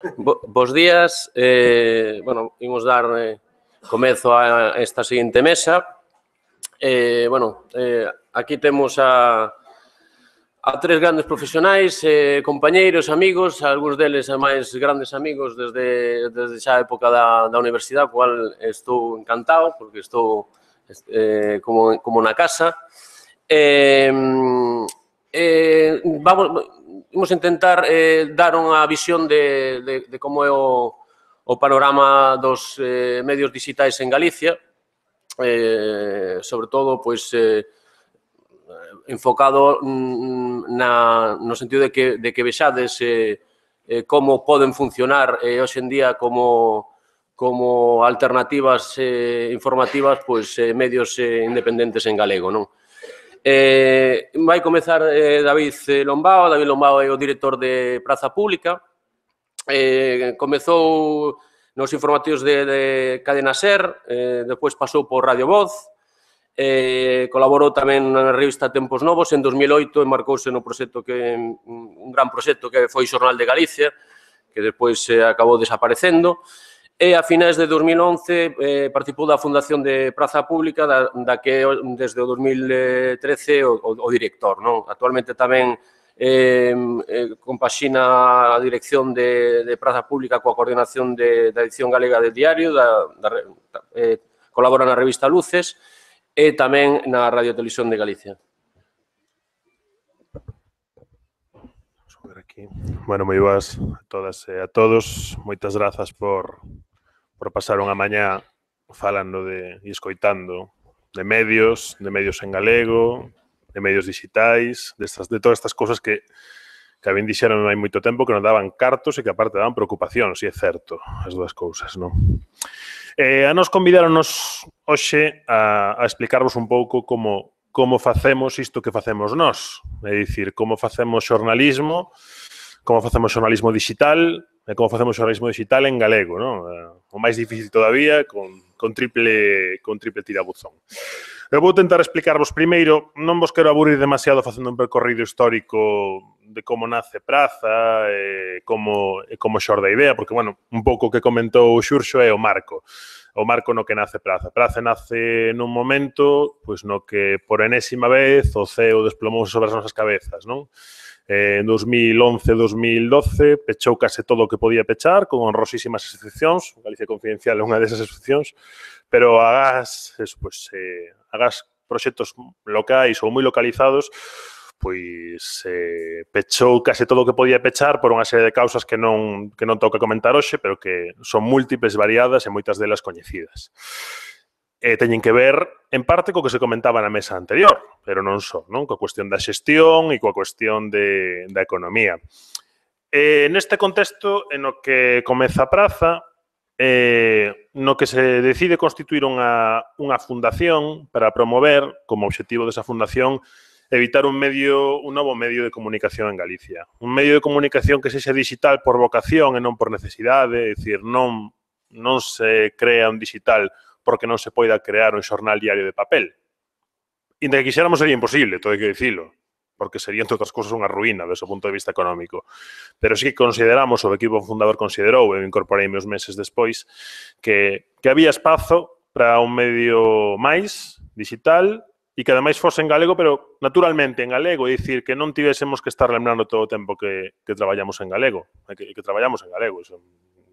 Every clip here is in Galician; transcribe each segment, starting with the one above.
Bos días. Bueno, imos dar comezo a esta seguinte mesa. Aquí temos a tres grandes profesionais, compañeiros, amigos, algúns deles máis grandes amigos desde xa a época da universidade, cual estou encantado, porque estou como na casa. Vamos intentar dar unha visión de como é o panorama dos medios digitais en Galicia, sobre todo, pois, enfocado no sentido de que vexades como poden funcionar hoxe en día como alternativas informativas, pois, medios independentes en galego, non? Vai comezar David Lombao. David Lombao é o director de Praza Pública. Comezou nos informativos de Cadena Ser, depois pasou por Radio Voz, colaborou tamén na revista Tempos Novos en 2008 e marcouse no proxecto un gran proxecto que foi Xornal de Galicia, que despois acabou desaparecendo. E a finais de 2011 participou da fundación de Praza Pública, da que desde o 2013 o director. Actualmente tamén compaxina a dirección de Praza Pública coa coordinación da edición galega del diario, colabora na revista Luces e tamén na Radio Televisión de Galicia. Bueno, moi boas a todas e a todos. Moitas grazas por pasar unha mañá falando e escoitando de medios en galego, de medios digitais, de todas estas cosas que a ben dixeron hai moito tempo que non daban cartos e que aparte daban preocupación, se é certo, as dúas cousas, non? A nos convidaronos hoxe a explicarvos un pouco como facemos isto que facemos nós, é dicir, como facemos xornalismo digital e como facemos xornalismo digital en galego, non? O máis difícil todavía, con triple tirabuzón. Eu vou tentar explicarvos primeiro, non vos quero aburrir demasiado facendo un percorrido histórico de como nace Praza e como xorda a idea, porque, bueno, un pouco o que comentou o Xurxo é o marco no que nace Praza. Praza nace nun momento pois no que por enésima vez o ceo desplomouse sobre as nosas cabezas, non? En 2011-2012 pechou case todo o que podía pechar, con honrosísimas excepcións. Galicia Confidencial é unha desas excepcións, pero agás proxectos locais ou moi localizados, pois pechou case todo o que podía pechar por unha serie de causas que non toca comentar hoxe, pero que son múltiples, variadas e moitas delas coñecidas. Teñen que ver, en parte, co que se comentaba na mesa anterior, pero non só, non? Coa cuestión da xestión e coa cuestión da economía. Neste contexto, en o que comeza a Praza, no que se decide constituir unha fundación para promover, como obxectivo desa fundación, evitar un novo medio de comunicación en Galicia. Un medio de comunicación que sexa digital por vocación e non por necesidade, é dicir, non se crea un digital porque non se poida crear un xornal diario de papel. Inda que quixéramos sería imposible, todo hai que dicilo, porque sería, entre outras cosas, unha ruína desde o punto de vista económico. Pero sí que consideramos, o equipo fundador considerou, e incorporei meus meses despois, que había espazo para un medio máis digital e que ademais fose en galego, pero naturalmente en galego, é dicir, que non tivésemos que estar lembrando todo o tempo que traballamos en galego, que traballamos en galego,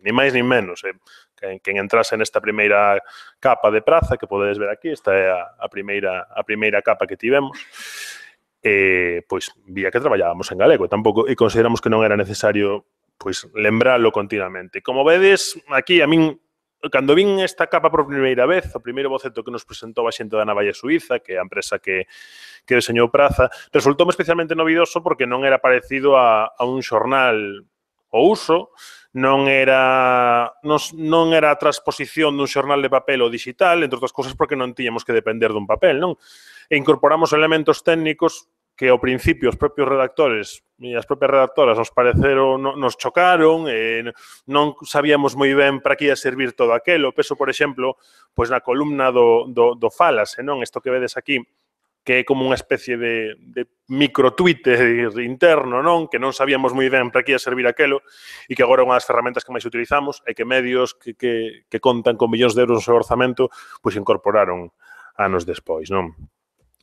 ni máis ni menos. Quen entrase nesta primeira capa de Praza, que podedes ver aquí, esta é a primeira capa que tivemos, pois vía que traballábamos en galego, e consideramos que non era necesario lembralo continuamente. Como vedes, aquí a min, cando vin esta capa por primeira vez, o primeiro boceto que nos presentou a xente da Navalla Suiza, que é a empresa que deseñou Praza, resultou especialmente novidoso porque non era parecido a un xornal ao uso, non era a transposición dun xornal de papel ao digital, entre outras cousas porque non tiñamos que depender dun papel, non? E incorporamos elementos técnicos que ao principio os propios redactores e as propias redactoras nos chocaron e non sabíamos moi ben para que ia servir todo aquelo. Penso, por exemplo, na columna do Falase, non? Isto que vedes aquí, que é como unha especie de micro Twitter interno, non? Que non sabíamos moi ben para que ia servir aquelo e que agora é unha das ferramentas que máis utilizamos e que medios que contan con millóns de euros no seu orzamento pois incorporaron anos despois, non?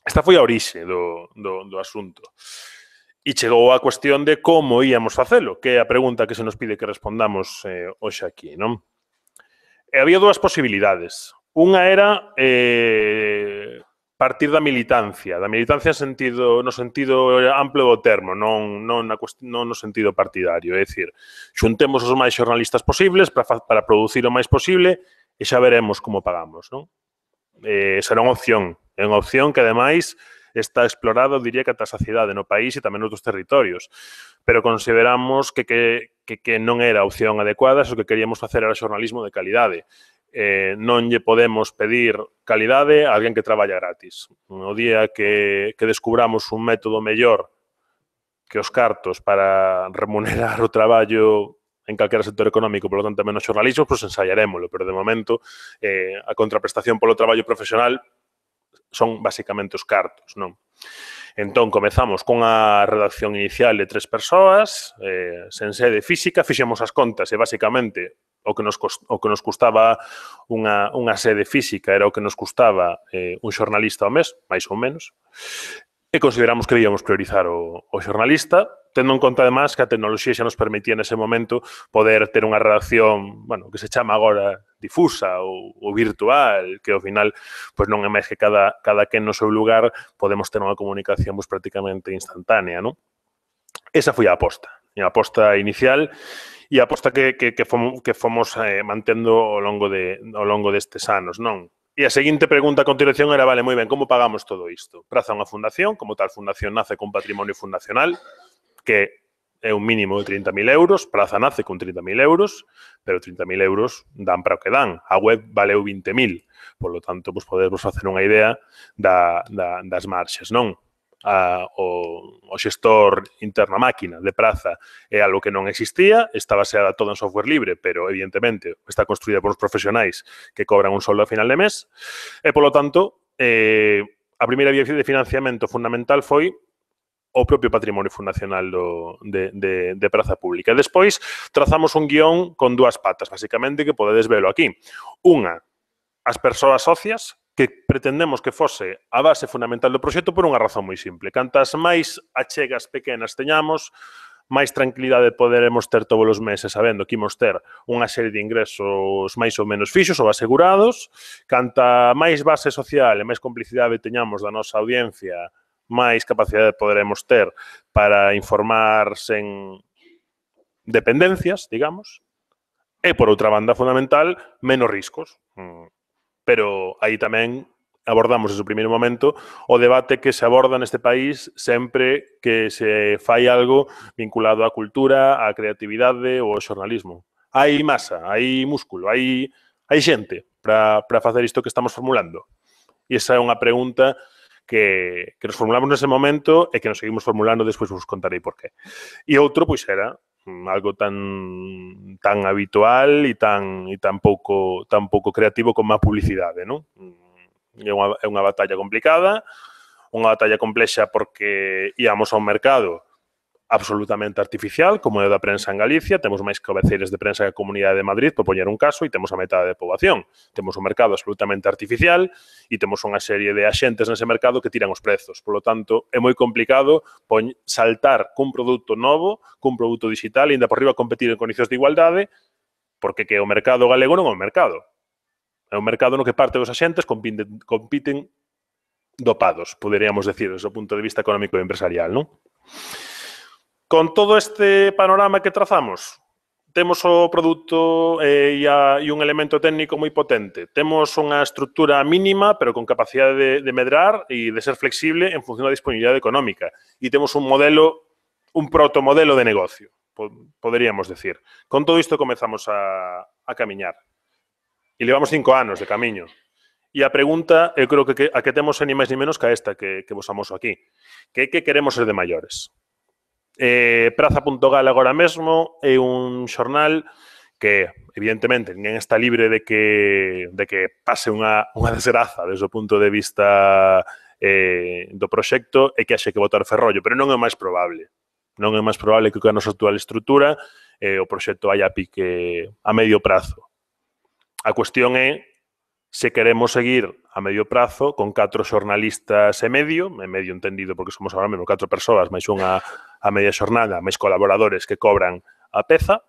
Esta foi a orixe do asunto. E chegou a cuestión de como íamos facelo, que é a pregunta que se nos pide que respondamos hoxe aquí, non? E había dúas posibilidades. Unha era partir da militancia no sentido amplo do termo, non no sentido partidario. É dicir, xuntemos os máis xornalistas posibles para producir o máis posible e xa veremos como pagamos, non? Será unha opción. É unha opción que, ademais, está explorada, diría, que ata a saciedade no país e tamén noutros territorios. Pero consideramos que non era a opción adecuada, o que queríamos facer era xornalismo de calidade. Non lle podemos pedir calidade a alguén que traballa gratis. No día que descubramos un método mellor que os cartos para remunerar o traballo en calquera sector económico, polo tanto, menos xornalismo, pois ensaiarémolo, pero de momento a contraprestación polo traballo profesional son basicamente os cartos, non? Entón, comezamos cunha redacción inicial de 3 persoas, sen sede física, fixemos as contas e, basicamente, o que nos custaba unha sede física era o que nos custaba un xornalista ao mes, máis ou menos, e consideramos que debíamos priorizar o xornalista, tendo en conta, además, que a tecnoloxía xa nos permitía nese momento poder ter unha redacción, bueno, que se chama agora difusa ou virtual, que ao final pois non é máis que cada quen no seu lugar podemos ter unha comunicación pois prácticamente instantánea, non? Esa foi a aposta inicial e a aposta que fomos mantendo ao longo destes anos, non? E a seguinte pregunta a continuación era, vale, moi ben, como pagamos todo isto? Praza unha fundación, como tal fundación nace con patrimonio fundacional, que é un mínimo de 30.000 euros, Praza nace con 30.000 euros, pero 30.000 euros dan para o que dan. A web valeu 20.000, por lo tanto, pues, podemos facer unha idea das marxes, non? O xestor interna máquina de Praza é algo que non existía, está baseada todo en software libre, pero, evidentemente, está construída por os profesionais que cobran un soldo a final de mes, e, polo tanto, a primeira vía de financiamento fundamental foi o propio patrimonio fundacional de Praza Pública. Despois, trazamos un guión con dúas patas, basicamente, que podedes velo aquí. Unha, as persoas socias, que pretendemos que fose a base fundamental do proxecto por unha razón moi simple. Cantas máis achegas pequenas teñamos, máis tranquilidade poderemos ter todos os meses sabendo que imos ter unha serie de ingresos máis ou menos fixos ou asegurados. Canta máis base social e máis complicidade teñamos da nosa audiencia, máis capacidade poderemos ter para informar sen dependencias, digamos. E, por outra banda, fundamental, menos riscos. Pero aí tamén abordamos desde o primeiro momento o debate que se aborda neste país sempre que se fai algo vinculado á cultura, á creatividade ou ao xornalismo. Hai masa, hai músculo, hai xente para facer isto que estamos formulando. E esa é unha pregunta que nos formulamos nese momento e que nos seguimos formulando, despois vos contarei por qué. E outro, pois, era algo tan habitual e tan pouco creativo como a publicidade, non? É unha batalla complicada, unha batalla complexa porque íamos a un mercado absolutamente artificial, como é o da prensa en Galicia, temos máis cabeceiras de prensa que a Comunidade de Madrid, por poñer un caso, e temos a metade de poboación. Temos un mercado absolutamente artificial e temos unha serie de axentes nese mercado que tiran os prezos. Por lo tanto, é moi complicado saltar cun produto novo, cun produto digital, e ainda por riba competir en condicións de igualdade, porque que o mercado galego non é un mercado. É un mercado no que parte dos axentes compiten dopados, poderíamos decir, desde o punto de vista económico e empresarial, non? Con todo este panorama que trazamos, temos o produto e un elemento técnico moi potente. Temos unha estrutura mínima, pero con capacidade de medrar e de ser flexible en función da disponibilidade económica. E temos un protomodelo de negocio, poderíamos decir. Con todo isto comezamos a camiñar. E levamos 5 anos de camiño. E a pregunta, eu creo que a que temos é ni máis ni menos que a esta que vos amoso aquí. Que queremos ser de maiores? Praza.gal agora mesmo é un xornal que, evidentemente, ninguén está libre de que pase unha desgraza desde o punto de vista do proxecto e que haxe que botar ferrollo, pero non é o máis probable. Non é máis probable que a nosa actual estrutura o proxecto vai a pique a medio prazo. A cuestión é se queremos seguir a medio prazo con 4 xornalistas e medio entendido porque somos ahora mesmo 4 persoas, máis unha a media xornada, máis colaboradores que cobran a peza,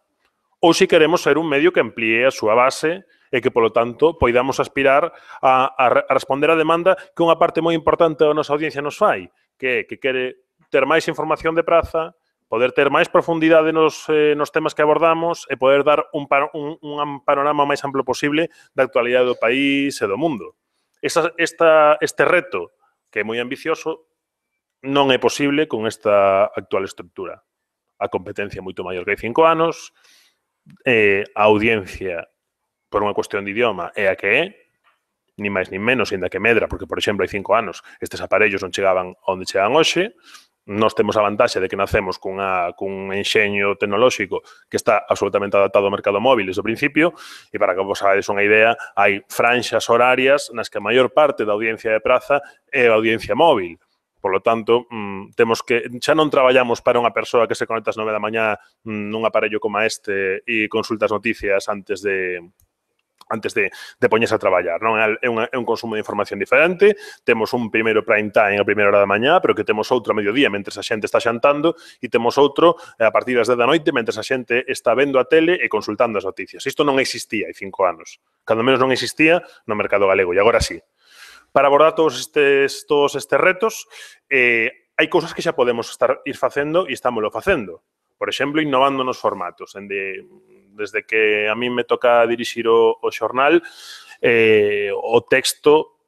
ou se queremos ser un medio que amplíe a súa base e que, polo tanto, poidamos aspirar a responder a demanda que unha parte moi importante da nosa audiencia nos fai, que quere ter máis información de praza, poder ter máis profundidade nos temas que abordamos e poder dar un panorama máis amplo posible da actualidade do país e do mundo. Este reto, que é moi ambicioso, non é posible con esta actual estrutura. A competencia é moito maior que hai 5 anos, a audiencia, por unha cuestión de idioma, é a que é, ni máis ni menos, ainda que medra, porque, por exemplo, hai 5 anos estes aparellos non chegaban onde chegan hoxe. Nós temos a vantaxe de que nacemos cun enxeño tecnolóxico que está absolutamente adaptado ao mercado móvil desde o principio, e para que vos hagáis unha idea, hai franxas horarias nas que a maior parte da audiencia de praza é a audiencia móvil. Por lo tanto, temos que xa non traballamos para unha persoa que se conecta ás 9 da mañá nun aparello como este e consulta as noticias antes de poñerse a traballar, non? É un consumo de información diferente, temos un primeiro prime time a primeira hora da mañá, pero que temos outro a mediodía mentre a xente está xantando e temos outro a partir das 10 da noite mentre a xente está vendo a tele e consultando as noticias. Isto non existía hai 5 anos. Cando menos non existía no mercado galego e agora sí. Para abordar todos estes retos, hai cousas que xa podemos ir facendo e estámoslo facendo. Por exemplo, innovando nos formatos. Desde que a mí me toca dirixir o xornal, o texto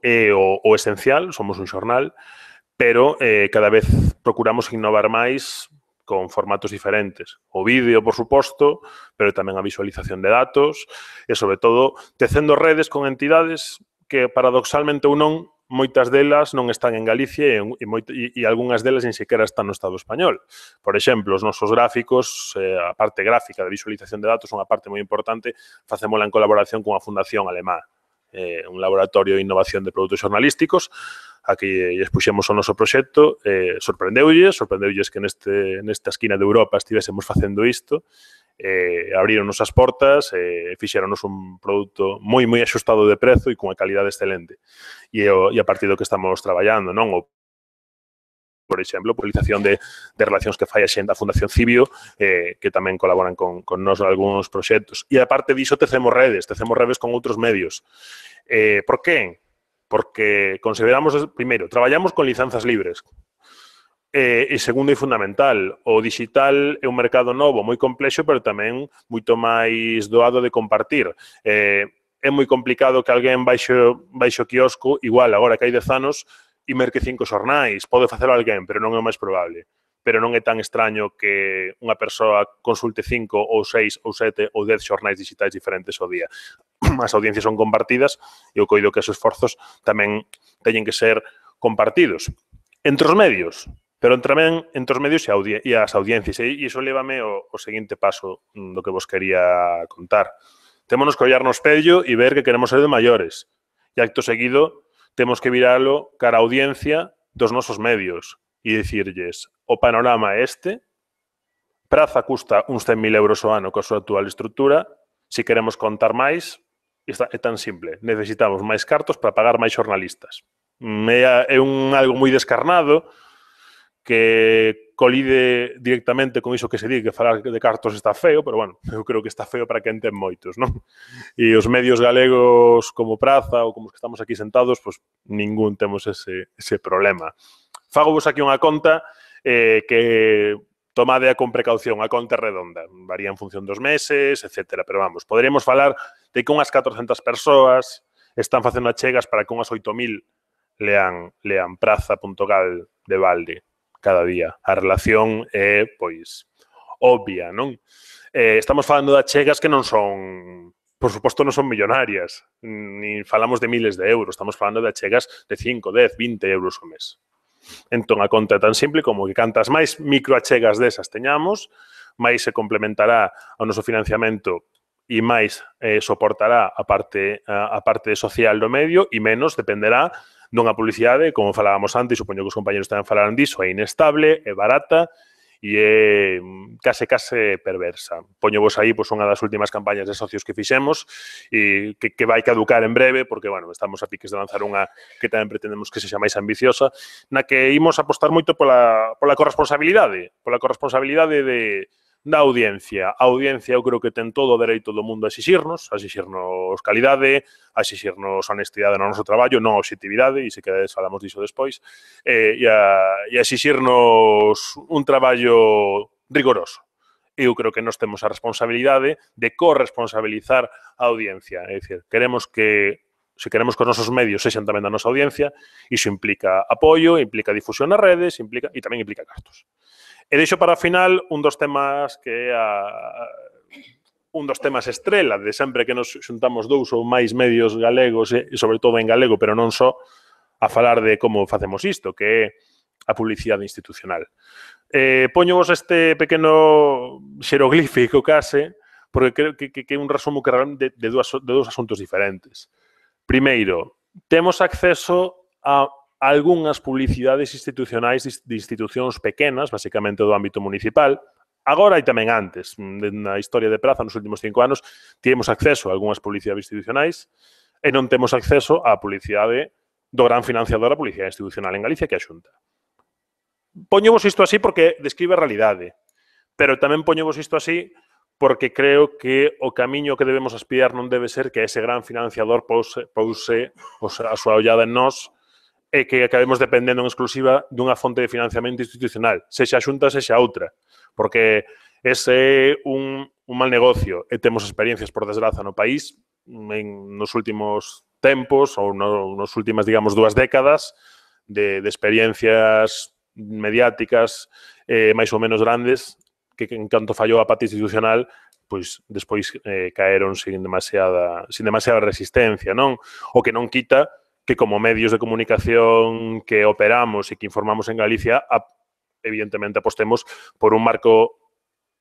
é o esencial, somos un xornal, pero cada vez procuramos innovar máis con formatos diferentes. O vídeo, por suposto, pero tamén a visualización de datos e, sobre todo, tecendo redes con entidades que, paradoxalmente ou non, moitas delas non están en Galicia e algunhas delas nin sequera están no Estado español. Por exemplo, os nosos gráficos, a parte gráfica de visualización de datos, unha parte moi importante, facémola en colaboración cunha fundación alemá, un laboratorio de innovación de produtos xornalísticos. Aquí expuxemos o noso proxecto, sorprendeulles que nesta esquina de Europa estivésemos facendo isto, abrironos as portas, fixéronos un produto moi axustado de prezo e cunha calidade excelente. E a partir do que estamos traballando, non? Por exemplo, publicación de relacións que fai a xente da Fundación Cibio, que tamén colaboran con nós en algúns proxectos. E, aparte diso, tecemos redes con outros medios. Por que? Porque consideramos, primeiro, traballamos con licencias libres. E segundo e fundamental, o digital é un mercado novo, moi complexo, pero tamén moito máis doado de compartir. É moi complicado que alguén baixo quiosco, igual agora que hai 10 anos, e merque 5 xornais. Pode facelo alguén, pero non é o máis probable. Pero non é tan extraño que unha persoa consulte 5 ou 6 ou 7 ou 10 xornais digitais diferentes ao día. As audiencias son compartidas e eu coido que os esforzos tamén teñen que ser compartidos. Entre os medios, pero tamén entre os medios e as audiencias. E iso lévame ao seguinte paso do que vos quería contar. Témonos que ollar no espello e ver que queremos ser de maiores. E acto seguido temos que viralo cara a audiencia dos nosos medios e dicirlles, o panorama é este, Praza custa uns 100.000 euros ao ano coa súa actual estrutura, se queremos contar máis, é tan simple, necesitamos máis cartos para pagar máis xornalistas. É algo moi descarnado, que colide directamente con iso que se di, que falar de cartos está feo, pero, bueno, eu creo que está feo para quen ten moitos, non? E os medios galegos como Praza ou como os que estamos aquí sentados, pois ningún temos ese problema. Fágovos aquí unha conta que tomade con precaución, a conta redonda. Varía en función dos meses, etc. Pero, vamos, poderíamos falar de que unhas 400 persoas están facendo achegas para que unhas 8.000 lean Praza.gal de balde cada día. A relación é, pois, obvia, non? Estamos falando de achegas que non son, por suposto, non son millonarias, ni falamos de miles de euros, estamos falando de achegas de 5, 10, 20 euros ao mes. Entón, a conta é tan simple como que cantas máis microachegas desas teñamos, máis se complementará ao noso financiamento e máis soportará a parte social do medio e menos dependerá dunha publicidade, como falábamos antes, supoño que os compañeros tamén falaran diso, é inestable, é barata, e é case perversa. Poño vos aí unha das últimas campañas de socios que fixemos e que vai caducar en breve, porque, bueno, estamos a piques de lanzar unha que tamén pretendemos que sexa máis ambiciosa, na que imos apostar moito pola corresponsabilidade da audiencia. A audiencia eu creo que ten todo o dereito do mundo a exixirnos calidade, a exixirnos honestidade no noso traballo, non objetividade, e se queredes falamos diso despois, e a exixirnos un traballo rigoroso. Eu creo que nós temos a responsabilidade de corresponsabilizar a audiencia. É dicir, se queremos que os nosos medios sexan tamén da nosa audiencia, iso implica apoio, implica difusión nas redes, e tamén implica gastos. E deixo para o final un dos temas estrela de sempre que nos xuntamos dous ou máis medios galegos e sobre todo en galego, pero non só, a falar de como facemos isto, que é a publicidade institucional. Poño vos este pequeno xeroglífico case, porque creo que é un resumo de dous asuntos diferentes. Primeiro, temos acceso a algunhas publicidades institucionais de institucións pequenas, basicamente do ámbito municipal. Agora e tamén antes, na historia de Praza, nos últimos 5 anos, temos acceso a algunhas publicidades institucionais e non temos acceso á publicidade do gran financiador da publicidade institucional en Galicia, que é a Xunta. Poñovos isto así porque describe a realidade, pero tamén poñovos isto así porque creo que o camiño que debemos aspirar non debe ser que ese gran financiador pouse a súa ollada en nós e que acabemos dependendo en exclusiva dunha fonte de financiamento institucional, sexa a Xunta, sexa outra, porque ese é un mal negocio e temos experiencias, por desgraza, no país nos últimos tempos ou nos últimas, digamos, 2 décadas de experiencias mediáticas máis ou menos grandes que en canto fallou a parte institucional, pois despois caeron sin demasiada resistencia, non? O que non quita que como medios de comunicación que operamos e que informamos en Galicia, evidentemente apostemos por un marco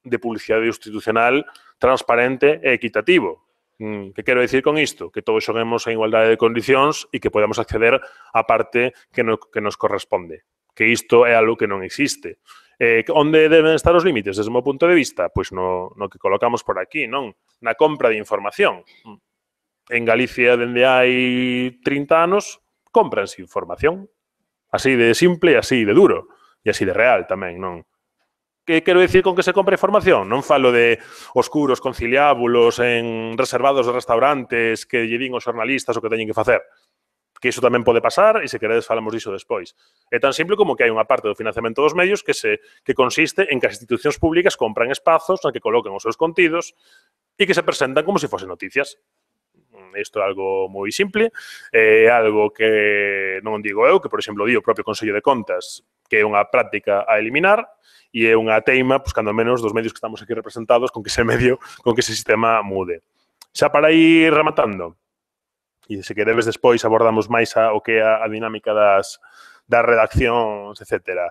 de publicidade institucional transparente e equitativo. Que quero dicir con isto? Que todos xoguemos en igualdade de condicións e que podamos acceder á parte que nos corresponde. Que isto é algo que non existe. Onde deben estar os límites, desde o meu punto de vista? Pois no que colocamos por aquí, non? Na compra de información. En Galicia, dende hai 30 anos, compranse información. Así de simple, así de duro. E así de real tamén, non? Que quero dicir con que se compra información? Non falo de oscuros conciliábulos en reservados de restaurantes que lle din os xornalistas o que teñen que facer. Que iso tamén pode pasar e se queredes falamos diso despois. É tan simple como que hai unha parte do financiamento dos medios que consiste en que as institucións públicas compran espazos na que coloquen os seus contidos e que se presentan como se fosen noticias. Isto é algo moi simple, é algo que non digo eu, que, por exemplo, di o propio Consello de Contas, que é unha práctica a eliminar e é unha teima, pois, cando menos, dos medios que estamos aquí representados con que ese sistema mude. Xa para ir rematando, e se queredes despois abordamos máis o que é a dinámica das redaccións, etc.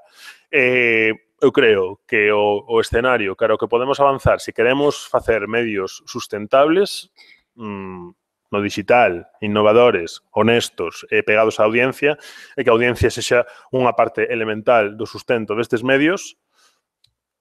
Eu creo que o escenario, claro, que podemos avanzar, se queremos facer medios sustentables, no digital, innovadores, honestos e pegados á audiencia, e que a audiencia sexa unha parte elemental do sustento destes medios,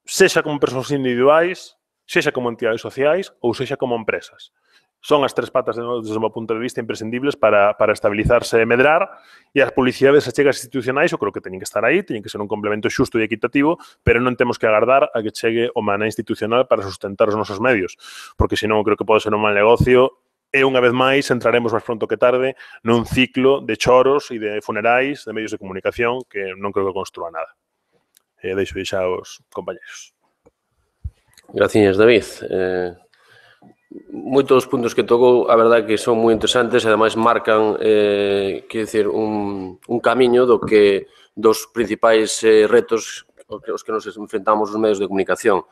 sexa como persoas individuais, sexa como entidades sociais ou sexa como empresas. Son as 3 patas, desde o meu punto de vista, imprescindibles para estabilizarse e medrar, e as publicidades achegas institucionais, eu creo que teñen que estar aí, teñen que ser un complemento xusto e equitativo, pero non temos que agardar a que chegue o maná institucional para sustentar os nosos medios, porque senón creo que pode ser un mal negocio. E, unha vez máis, entraremos máis pronto que tarde nun ciclo de choros e de funerais de medios de comunicación que non creo que construa nada. Deixo xa aos compañeros. Graciñas, David. Moitos dos puntos que tocou, a verdade que son moi interesantes e, ademais, marcan un camiño dos principais retos aos que nos enfrentamos os medios de comunicación.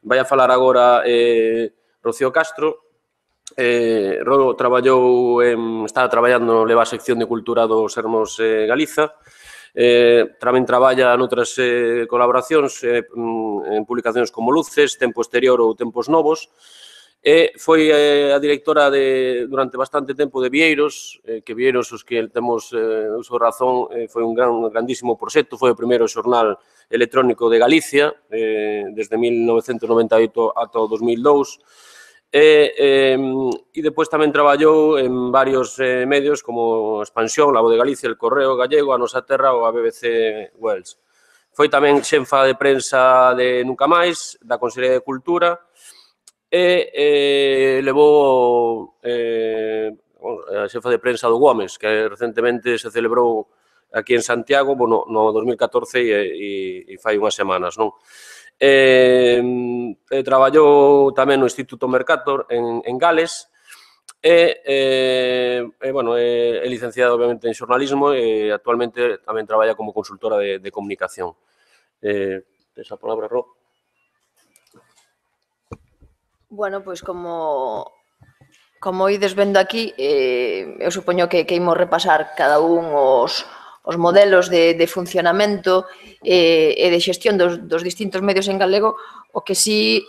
Vai a falar agora Rocío Castro. Rodo estaba traballando, leva a sección de cultura do Sermos Galiza, tamén traballa noutras colaboracións en publicacións como Luces, Tempo Exterior ou Tempos Novos, Foi a directora durante bastante tempo de Vieiros, que Vieiros, os que temos uso de razón, foi un grandísimo proxecto, foi o primeiro xornal electrónico de Galicia, desde 1998 ata o 2002, e depois tamén traballou en varios medios como Expansión, La Voz de Galicia, El Correo Gallego, A Nosa Terra ou a BBC Wells. Foi tamén xefa de prensa de Nunca Máis, da Consellería de Cultura, e levou a xefa de prensa do Gomes, que recentemente se celebrou aquí en Santiago, no 2014 e fai unhas semanas, non? Traballou tamén no Instituto Mercator en Gales e é licenciada obviamente en xornalismo e actualmente tamén traballa como consultora de comunicación. Esa palabra, Ro. Bueno, pois como ides vendo aquí, eu supoño que imos repasar cada un os modelos de funcionamento e de xestión dos distintos medios en galego, o que si,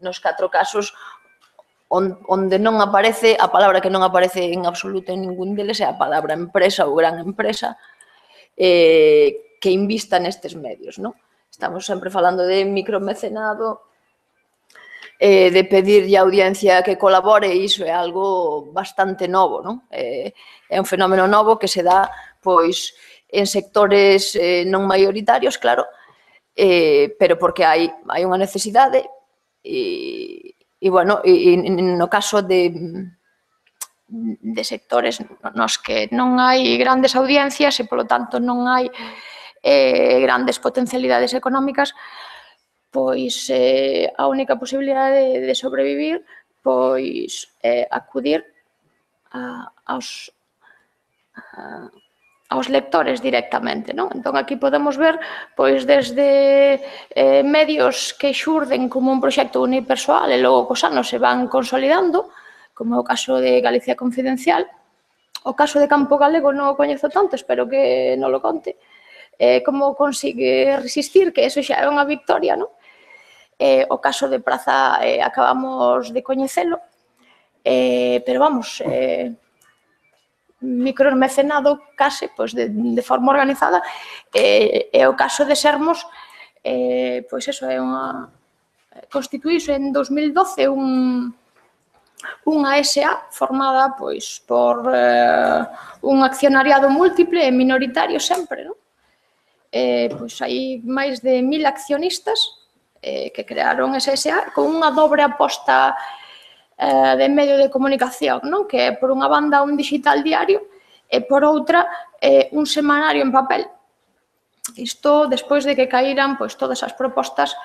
nos 4 casos, onde non aparece, a palabra que non aparece en absoluto en ningún deles é a palabra empresa ou gran empresa que invista nestes medios, non? Estamos sempre falando de micromecenado, de pedirlle a audiencia que colabore, e iso é algo bastante novo, non? É un fenómeno novo que se dá pois en sectores non maioritarios, claro, pero porque hai unha necesidade e no caso de sectores nos que non hai grandes audiencias e, polo tanto, non hai grandes potencialidades económicas, pois a única posibilidade de sobrevivir pois é acudir aos lectores directamente, non? Entón, aquí podemos ver pois desde medios que xurden como un proxecto unipersoal e logo cos anos se van consolidando, como é o caso de Galicia Confidencial. O caso de Campo Galego non o coñezo tanto, espero que non lo conte. Como consigue resistir, que eso xa é unha victoria, non? O caso de Praza acabamos de coñecelo, pero vamos, micromecenado case, pois de forma organizada, é o caso de Sermos, pois eso é unha... Constituíse en 2012 unha SA formada pois por un accionariado múltiple e minoritario sempre, non? Pois hai máis de 1000 accionistas que crearon esa SA con unha dobre aposta de medio de comunicación, non? Que é, por unha banda, un digital diario e, por outra, un semanario en papel. Isto despois de que caíran pois todas as propostas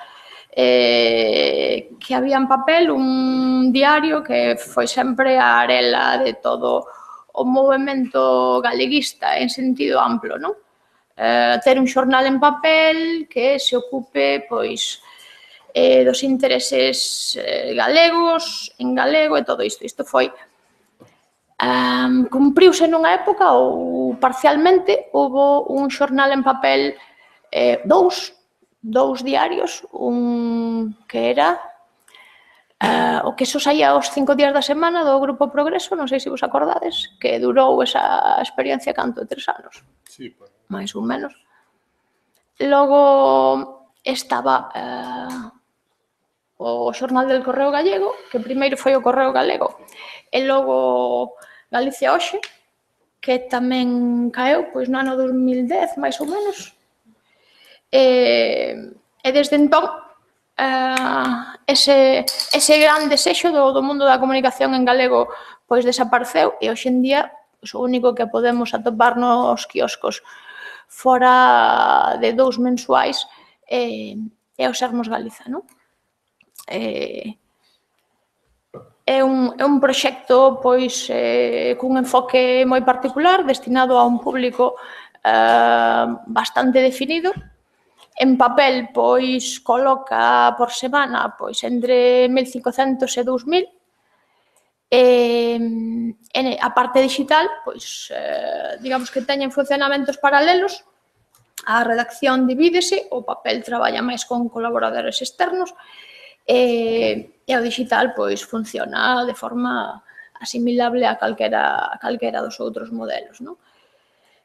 que había en papel, un diario que foi sempre a arela de todo o movemento galeguista en sentido amplo, non? Ter un xornal en papel que se ocupe, pois, dos intereses galegos, en galego e todo isto. Isto foi... Cumpriuse nunha época ou parcialmente, houve un xornal en papel, dous diarios, un que era o que só saía os 5 días da semana do Grupo Progreso, non sei se vos acordades, que durou esa experiencia canto 3 anos. Sí, máis ou menos. Logo estaba o xornal del Correo Gallego, que primeiro foi o Correo Galego, e logo Galicia Hoxe, que tamén caeu pois no ano 2010, máis ou menos. E desde entón, ese gran desexo do mundo da comunicación en galego pois desapareceu e hoxe en día o único que podemos atopar nos quioscos fora de 2 mensuais é o Sermos Galiza, non? É un proxecto pois cun enfoque moi particular, destinado a un público bastante definido. En papel, pois, coloca por semana pois entre 1.500 e 2.000. A parte digital, pois, digamos que teñen funcionamentos paralelos. A redacción divídese, o papel traballa máis con colaboradores externos, E o digital, pois, funciona de forma asimilable a calquera dos outros modelos, non?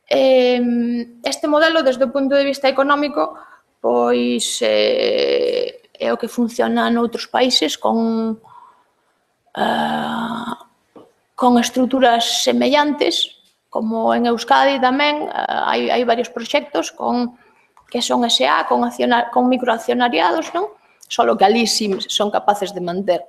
Este modelo, desde o punto de vista económico, pois é o que funciona noutros países con estruturas semellantes, como en Euskadi tamén, hai varios proxectos que son SA, con microaccionariados, non? Solo que ali sí son capaces de manter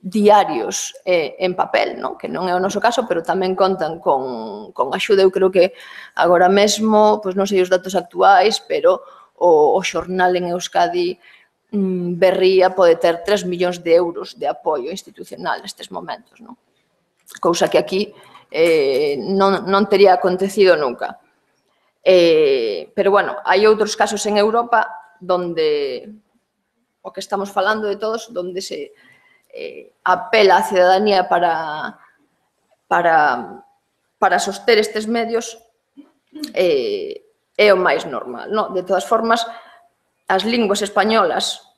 diarios en papel, non? Que non é o noso caso, pero tamén contan con axuda. Eu creo que agora mesmo, pois non sei os datos actuais, pero o xornal en Euskadi Berría pode ter 3 millóns de euros de apoio institucional nestes momentos, non? Cousa que aquí non tería acontecido nunca. Pero, bueno, hai outros casos en Europa donde o que estamos falando de todos, donde se apela á cidadanía para soster estes medios, é o máis normal, non? De todas formas, as linguas españolas,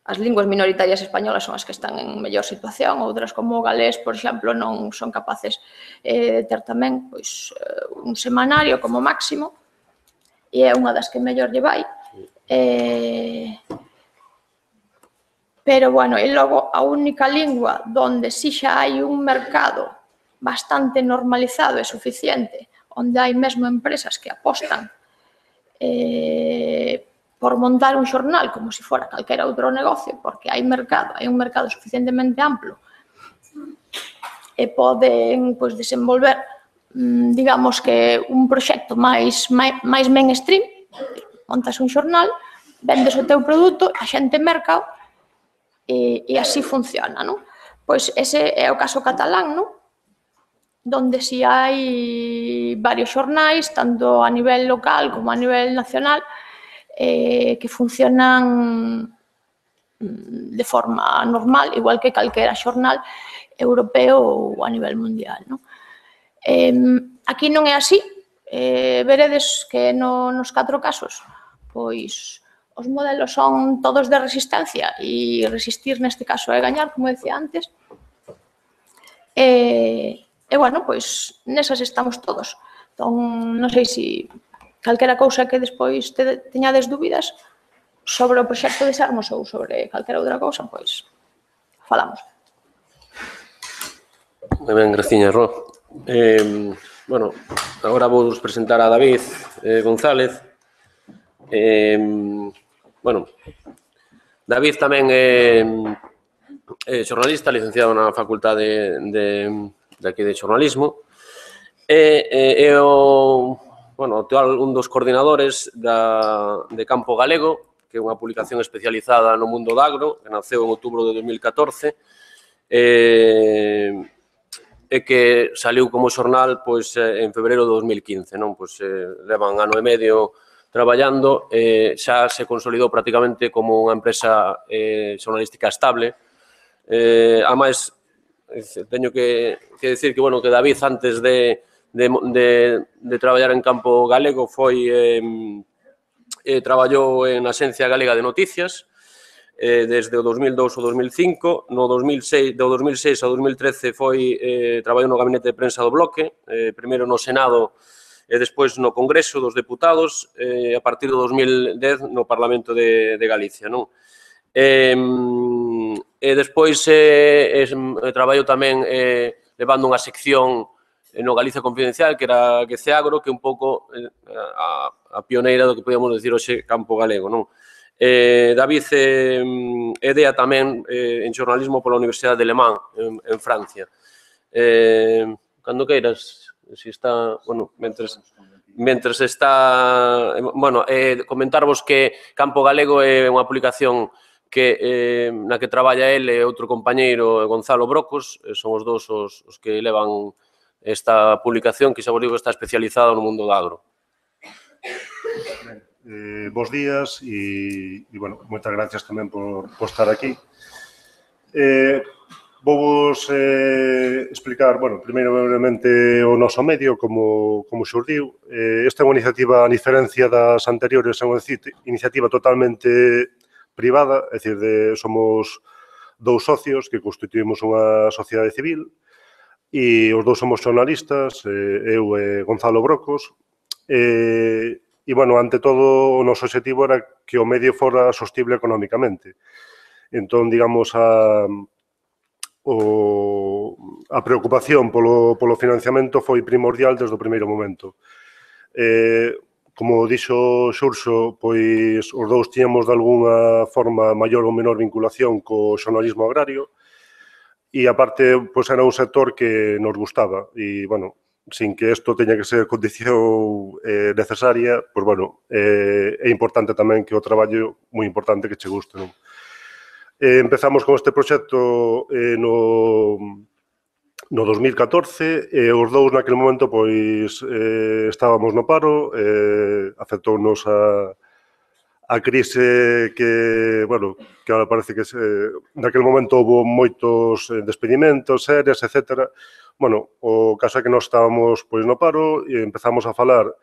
as linguas minoritarias españolas son as que están en mellor situación, outras como o galés, por exemplo, non son capaces de ter tamén un semanario como máximo, e é unha das que mellor lle vai. Pero, bueno, e logo a única lingua donde si xa hai un mercado bastante normalizado e suficiente, onde hai mesmo empresas que apostan por montar un xornal como se fora calquera outro negocio, porque hai un mercado suficientemente amplo e poden desenvolver, digamos que un proxecto máis mainstream, montas un xornal, vendes o teu produto, a xente merca e así funciona, non? Pois ese é o caso catalán, non? Donde si hai varios xornais, tanto a nivel local como a nivel nacional, que funcionan de forma normal, igual que calquera xornal europeo ou a nivel mundial, non? Aquí non é así. Veredes que nos 4 casos, pois, os modelos son todos de resistencia e resistir neste caso é gañar, como decía antes. E, bueno, pois, nesas estamos todos. Entón, non sei se calquera cousa que despois teñades dúbidas sobre o proxecto de Sermos ou sobre calquera outra cousa, pois, falamos. Moi ben, graciñas, Ro. Bueno, agora vou presentar a David González. Bueno, David tamén é xornalista, licenciado na Facultade de aquí de Xornalismo. É un dos coordinadores de Campo Galego, que é unha publicación especializada no mundo do agro, que naceu en outubro de 2014, e que saliu como xornal en febreiro de 2015. Levan ano e medio traballando, xa se consolidou prácticamente como unha empresa xornalística estable. A máis, teño que dicir que David, antes de traballar en Campo Galego, traballou na Axencia Galega de Noticias desde o 2002 ao 2005. Do 2006 ao 2013 traballou no Gabinete de Prensa do Bloque, primeiro no Senado e despois no Congreso dos Deputados, e a partir do 2010 no Parlamento de Galicia. E despois traballo tamén levando unha sección no Galicia Confidencial, que era Geceagro, que é un pouco a pioneira do que podíamos decir hoxe Campo Galego. David é DEA tamén en xornalismo pola Universidade de Le Mans, en Francia. Cando queiras, se está, mentres está, comentarvos que Campo Galego é unha publicación na que traballa ele e outro compañeiro, Gonzalo Brocos, son os dous os que levan esta publicación, que xa vos digo que está especializada no mundo do agro. Bos días e, moitas gracias tamén por estar aquí. Vou-vos explicar, primeiro brevemente o noso medio, como xurdiu. Esta é unha iniciativa, a diferencia das anteriores, é unha iniciativa totalmente privada, é dicir, somos 2 socios que constituímos unha sociedade civil e os 2 somos xornalistas, eu e Gonzalo Brocos, e, bueno, ante todo, o noso objetivo era que o medio fora sostible económicamente. Entón, digamos, a preocupación polo financiamento foi primordial desde o primeiro momento. Como dixo Xurxo, pois os 2 tíamos de alguna forma maior ou menor vinculación co xornalismo agrario e, aparte, pois era un sector que nos gustaba e, bueno, sin que isto teña que ser condición necesaria, pois, bueno, é importante tamén que o traballo moi importante que che guste, non? Empezamos con este proxecto no 2014 e os 2 naquele momento pois estábamos no paro, afectounos a crise que, bueno, que ahora parece que naquele momento houve moitos despedimentos, series, etc. Bueno, o caso é que nós estábamos pois no paro e empezamos a falar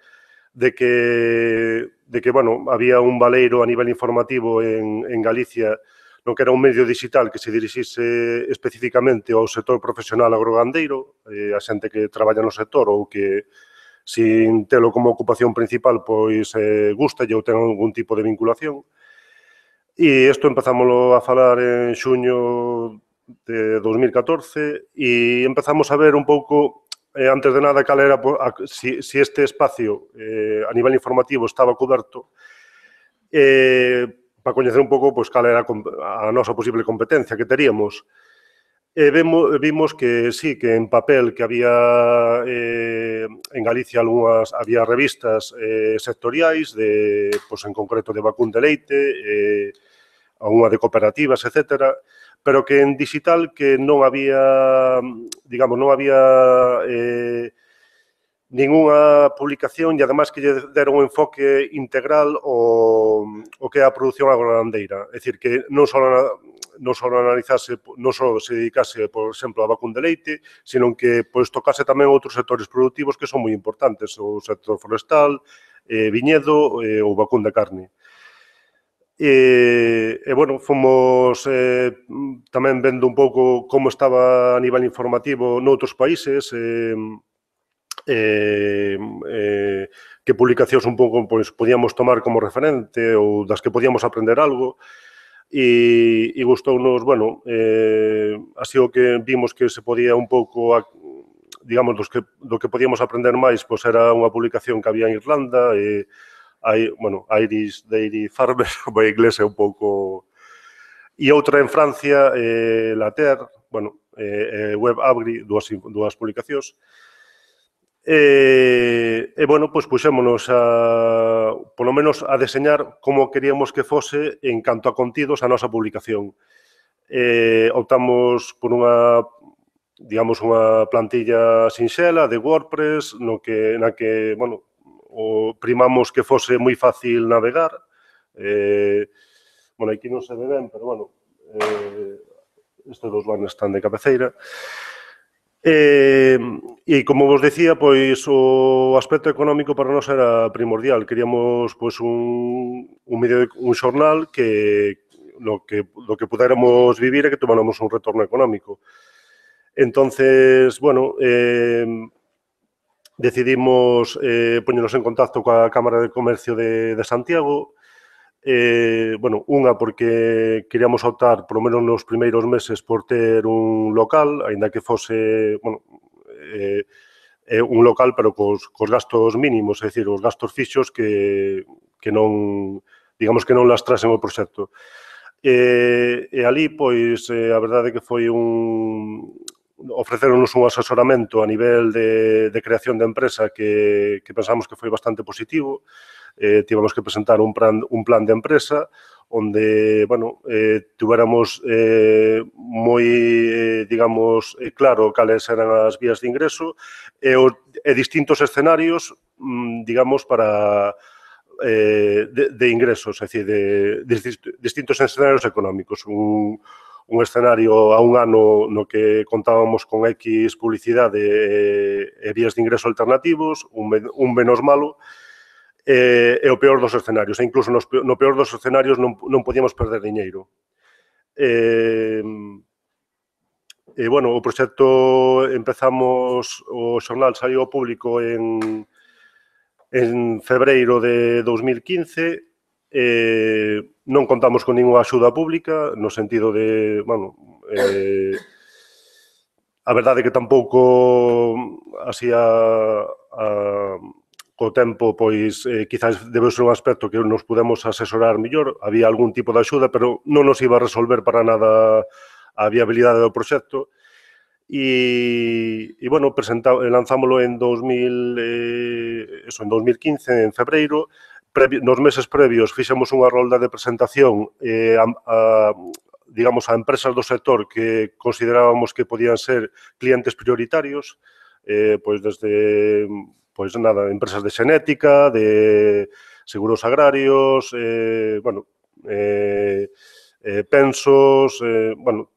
de que, bueno, había un baleiro a nivel informativo en Galicia, non que era un medio digital que se dirixise especificamente ao sector profesional agrogandeiro, a xente que traballa no sector ou que, sin telo como ocupación principal, pois gusta ou ten algún tipo de vinculación. E isto empezámoslo a falar en xuño de 2014 e empezamos a ver un pouco, antes de nada, cal era si este espacio a nivel informativo estaba coberto, para coñecer un pouco pois cal era a nosa posible competencia que teríamos. Vimos que sí, que en papel que había en Galicia había revistas sectoriais, pois en concreto de vacún de leite, unha de cooperativas, etc., pero que en digital que non había, digamos, non había ningunha publicación e, además, que lle deron un enfoque integral o que é a produción agrogandeira. É dicir, que non só analizase, non só se dedicase, por exemplo, a vacún de leite, sino que pois tocase tamén outros sectores productivos que son moi importantes, o sector forestal, viñedo ou vacún de carne. E, bueno, fomos tamén vendo un pouco como estaba a nivel informativo noutros países, que publicacións un pouco podíamos tomar como referente ou das que podíamos aprender algo e gustounos, bueno, así o que vimos que se podía un pouco, digamos, do que podíamos aprender máis, pois era unha publicación que había en Irlanda e bueno, Irish Dairy Farmer, o inglés é un pouco, e outra en Francia, La Terre, bueno, Web Agri, dúas publicacións. E, bueno, pois puxémonos polo menos a deseñar como queríamos que fose en canto a contidos a nosa publicación. Optamos por unha, digamos, unha plantilla sinxela de WordPress, na que, bueno, primamos que fose moi fácil navegar. Bueno, aquí non se ve ben, pero, bueno, estes 2 banners están de cabeceira. E, como vos decía, pois o aspecto económico para nós era primordial. Queríamos pois un xornal que lo que pudéramos vivir e que tomáramos un retorno económico. Entonces, bueno, decidimos poñernos en contacto coa Cámara de Comercio de Santiago. Bueno, unha porque queríamos optar, polo menos nos primeiros meses, por ter un local, aínda que fose, bueno, un local, pero cos gastos mínimos, é dicir, os gastos fixos que non, digamos, que non lastrasen o proxecto. E ali, pois, a verdade é que foi ofreceronnos un asesoramento a nivel de creación de empresa que pensamos que foi bastante positivo. Tivemos que presentar un plan de empresa onde, bueno, tuviéramos moi, digamos, claro cales eran as vías de ingreso e distintos escenarios, digamos, para de ingresos, é dicir, de distintos escenarios económicos. Un escenario a un ano no que contábamos con X publicidade e vías de ingreso alternativos, un menos malo, e o peor dos escenarios. E incluso no peor dos escenarios non podíamos perder diñeiro. Bueno, o proxecto empezamos, o xornal saiu ao público en febreiro de 2015, non contamos con ninguna axuda pública, no sentido de, bueno, a verdade é que tampouco así co tempo, pois, quizás debe ser un aspecto que nos podemos asesorar mellor, había algún tipo de axuda, pero non nos iba a resolver para nada a viabilidade do proxecto. E bueno, lanzámoslo en 2015, en febreiro. Nos meses previos fixemos unha rolda de presentación digamos, a empresas do sector que considerábamos que podían ser clientes prioritarios, pois desde, pois nada, empresas de xenética, de seguros agrarios, bueno, pensos, bueno,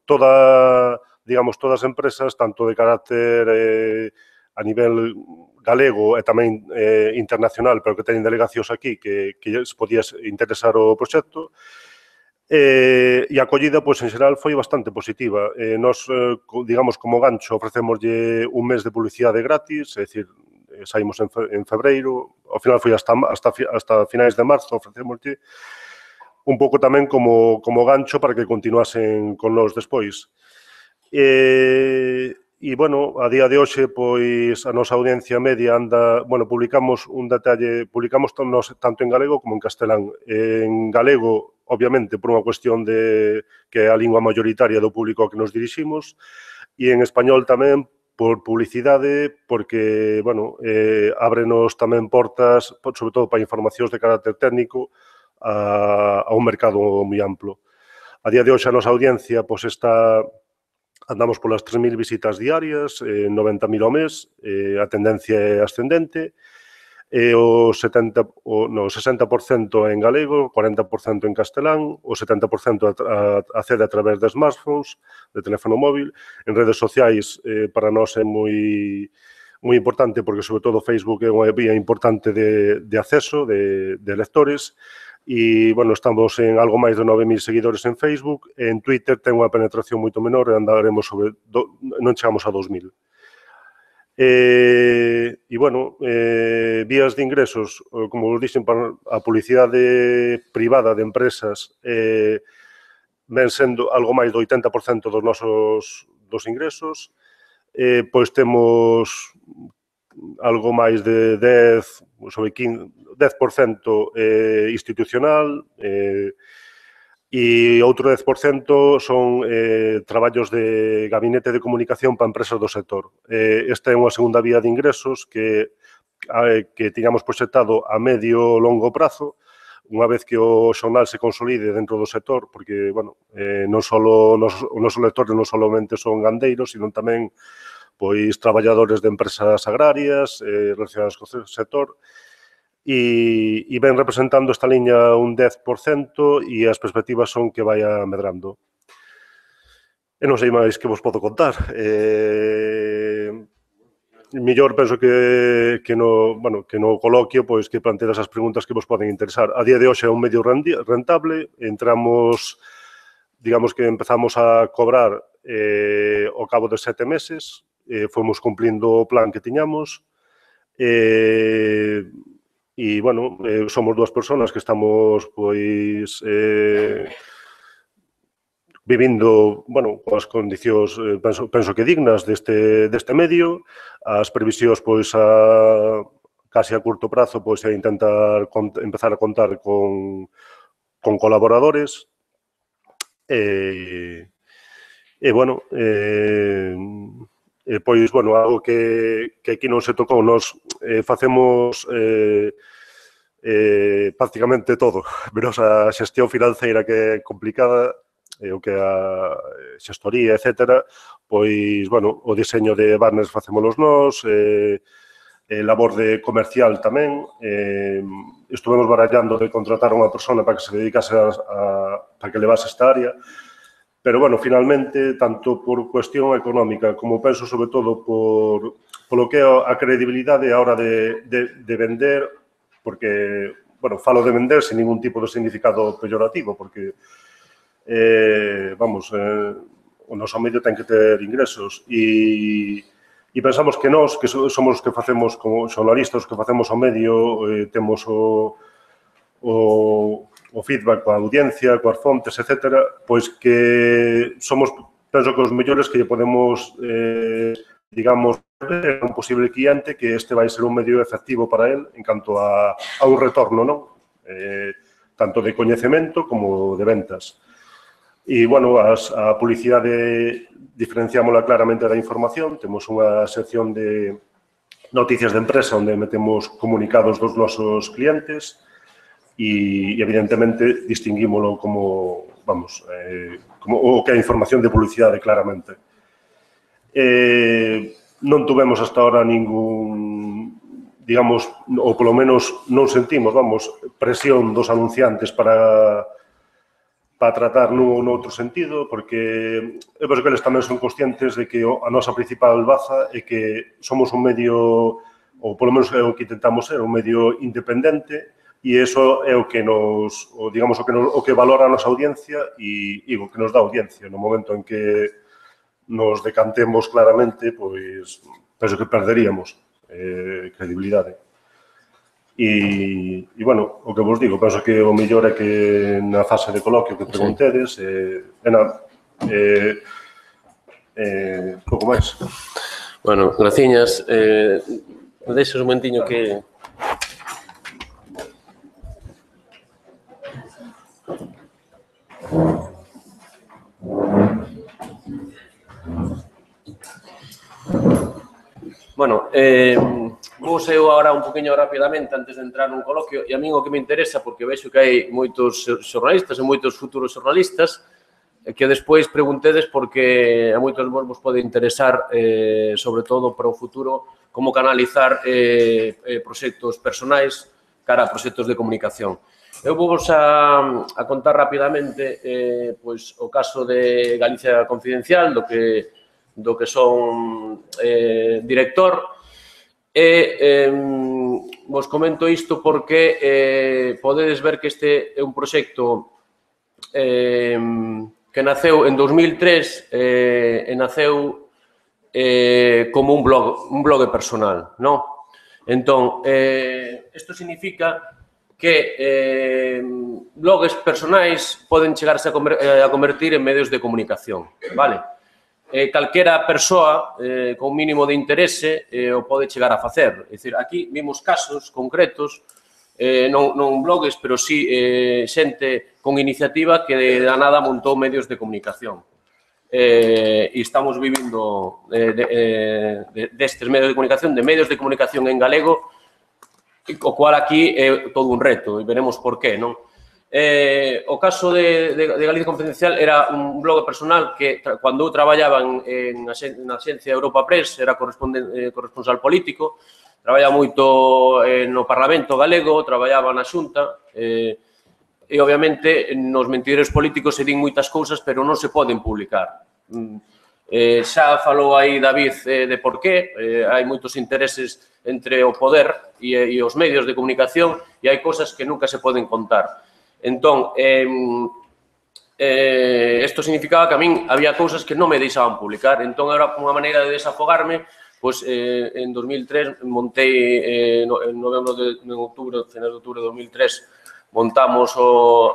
digamos, todas as empresas, tanto de carácter a nivel galego e tamén internacional, pero que teñen delegacións aquí, que lles podía interesar o proxecto. E a acollida, pois, en xeral, foi bastante positiva. Nos, digamos, como gancho, ofrecemoslle un mes de publicidade gratis, é dicir, saímos en febreiro, ao final foi hasta finais de marzo, ofrecemoslle un pouco tamén como gancho para que continuasen con nós despois. E, bueno, a día de hoxe, pois, a nosa audiencia media anda, bueno, publicamos tanto en galego como en castelán. En galego, obviamente, por unha cuestión de que é a lingua mayoritaria do público ao que nos diriximos, e en español tamén por publicidade, porque, bueno, ábrenos tamén portas, sobre todo para informacións de carácter técnico, a un mercado moi amplo. A día de hoxe a nosa audiencia, pois, andamos polas 3.000 visitas diarias, 90.000 ao mes, a tendencia é ascendente, o 60% en galego, 40% en castelán, o 70% accede a través de smartphones, de teléfono móvil. En redes sociais, para nós é moi importante, porque sobre todo Facebook é unha vía importante de acceso, de lectores, e, bueno, estamos en algo máis de 9.000 seguidores en Facebook, en Twitter ten unha penetración moito menor e andaremos non chegamos a 2.000. E, bueno, vías de ingresos, como vos dixen, a publicidade privada de empresas ven sendo algo máis do 80% dos ingresos, pois temos algo máis de 10% institucional, e outro 10% son traballos de gabinete de comunicación para empresas do sector. Esta é unha segunda vía de ingresos que tiñamos proxectado a medio e longo prazo, unha vez que o xornal se consolide dentro do sector, porque, bueno, non só os nosos lectores non solamente son gandeiros, sino tamén, pois, traballadores de empresas agrarias relacionadas co sector, e ven representando esta liña un 10% e as perspectivas son que vaya medrando. E non sei máis que vos podo contar. Mellor penso que no coloquio, pois, que planteas as preguntas que vos poden interesar. A día de hoxe é un medio rentable, entramos, digamos que empezamos a cobrar ao cabo de 7 meses, fomos cumplindo o plan que tiñamos, e, bueno, somos dúas persoas que estamos, pois, vivindo, bueno, coas condicións, penso que dignas deste medio. As previsións, pois, casi a curto prazo, pois, é intentar empezar a contar con colaboradores. E, bueno, pois, bueno, algo que aquí non se tocou, nos facemos prácticamente todo, menos a xestión financeira, que é complicada, o que a xestoría, etcétera, pois, bueno, o diseño de banners facémolos nós, labor de comercial tamén, estuvemos barallando de contratar a unha persona para que se dedicase para que levase esta área, pero, bueno, finalmente, tanto por cuestión económica como penso, sobre todo, polo que é a credibilidade a hora de vender, porque, bueno, falo de vender sin ningún tipo de significado peyorativo, porque, vamos, o noso medio ten que ter ingresos e pensamos que nós, que somos os que facemos como xornalistas, os que facemos o medio, temos o feedback coa audiencia, coas fontes, etc., pois que somos, penso que os mellores que podemos, digamos, a un posible cliente que este vai ser un medio efectivo para él en canto a un retorno, non? Tanto de coñecemento como de ventas. E, bueno, a publicidade diferenciámola claramente da información. Temos unha sección de noticias de empresa onde metemos comunicados dos nosos clientes e, evidentemente, distinguímolo como, vamos, como o que é información de publicidade, claramente. Non tuvemos hasta ahora ningún, digamos, ou polo menos non sentimos, vamos, presión dos anunciantes para tratar nun outro sentido, porque eu penso que eles tamén son conscientes de que a nosa principal baza é que somos un medio, ou polo menos é o que intentamos ser, un medio independente, e iso é o que nos, digamos, o que valora a nosa audiencia e o que nos dá audiencia. No momento en que nos decantemos claramente, pois, penso que perderíamos credibilidade. E, bueno, o que vos digo, penso que o mellor é que na fase de coloquio que preguntedes, pouco máis. Bueno, graciñas. Deixas un momentiño que... Bueno, vou eu agora un poquinho rapidamente antes de entrar nun coloquio, e a min o que me interesa, porque vexo que hai moitos xornalistas e moitos futuros xornalistas, que despois preguntedes porque a moitos vos pode interesar, sobre todo para o futuro, como canalizar proxectos personais cara a proxectos de comunicación. Eu vou vos a contar rapidamente pois, o caso de Galicia Confidencial, do que son director, e vos comento isto porque podedes ver que este é un proxecto que naceu en 2003 e naceu como un blog personal, non? Entón, isto significa que blogs personais poden chegarse a convertir en medios de comunicación, vale? Calquera persoa con mínimo de interese o pode chegar a facer. É dicir, aquí vimos casos concretos, non blogs, pero sí xente con iniciativa que da nada montou medios de comunicación. E estamos vivindo destes medios de comunicación en galego, o cual aquí é todo un reto, e veremos por qué, non? O caso de Galicia Confidencial era un blog personal que, cando eu traballaba na axencia Europa Press, era corresponsal político, traballaba moito no Parlamento galego, traballaba na Xunta, e, obviamente, nos mentideiros políticos se din moitas cousas, pero non se poden publicar. Xa falou aí David de por qué, hai moitos intereses entre o poder e os medios de comunicación e hai cousas que nunca se poden contar. Entón, isto significaba que a min había cousas que non me deixaban publicar. Entón, era unha maneira de desafogarme. Pois, en 2003, montei, en outubro, finais de outubro de 2003, montamos o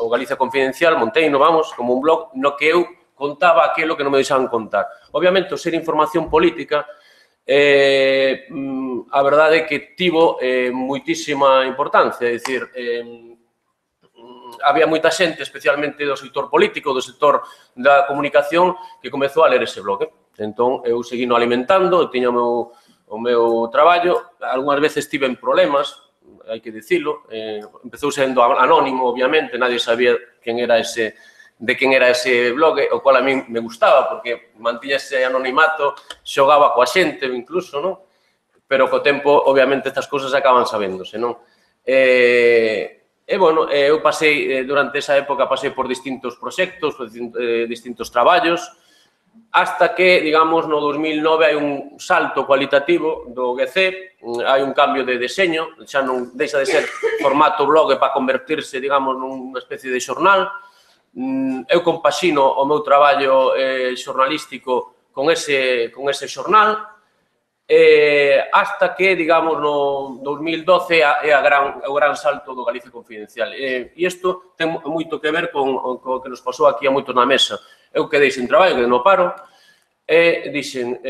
Galicia Confidencial, montei, vamos, como un blog, no que eu contaba aquilo que non me deixaban contar. Obviamente, o ser información política, a verdade é que tivo moitísima importancia, é dicir, había moita xente, especialmente do sector político, do sector da comunicación, que comezou a ler ese blog. Entón, eu seguino alimentando, eu tiña o meu traballo, algunhas veces tive problemas, hai que dicilo, empezou sendo anónimo, obviamente, nadie sabía de quen era ese blog, o cual a mí me gustaba, porque mantiña ese anonimato, xogaba coa xente, incluso, non? Pero co tempo, obviamente, estas cousas acaban sabéndose, non? Bueno, eu pasei, durante esa época, pasei por distintos proxectos, por distintos traballos, hasta que, digamos, no 2009 hai un salto cualitativo do GC, hai un cambio de deseño, xa non deixa de ser formato blog para convertirse, digamos, nunha especie de xornal. Eu compaxino o meu traballo xornalístico con ese xornal, hasta que, digamos, no 2012 é o gran salto do Galicia Confidencial. E isto ten moito que ver con o que nos pasou aquí a moitos na mesa. Eu quedei sin traballo, quedei no paro, e dixen,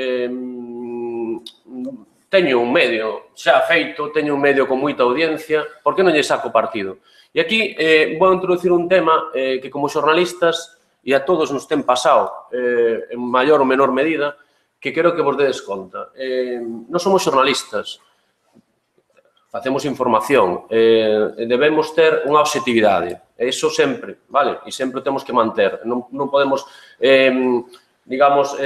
teño un medio xa feito, teño un medio con moita audiencia, por que non lle saco partido? E aquí vou introducir un tema que como xornalistas, e a todos nos ten pasado, en maior ou menor medida, que quero que vos dedes conta. Non somos xornalistas, facemos información, debemos ter unha objetividade, iso sempre, vale? E sempre temos que manter, non podemos, digamos,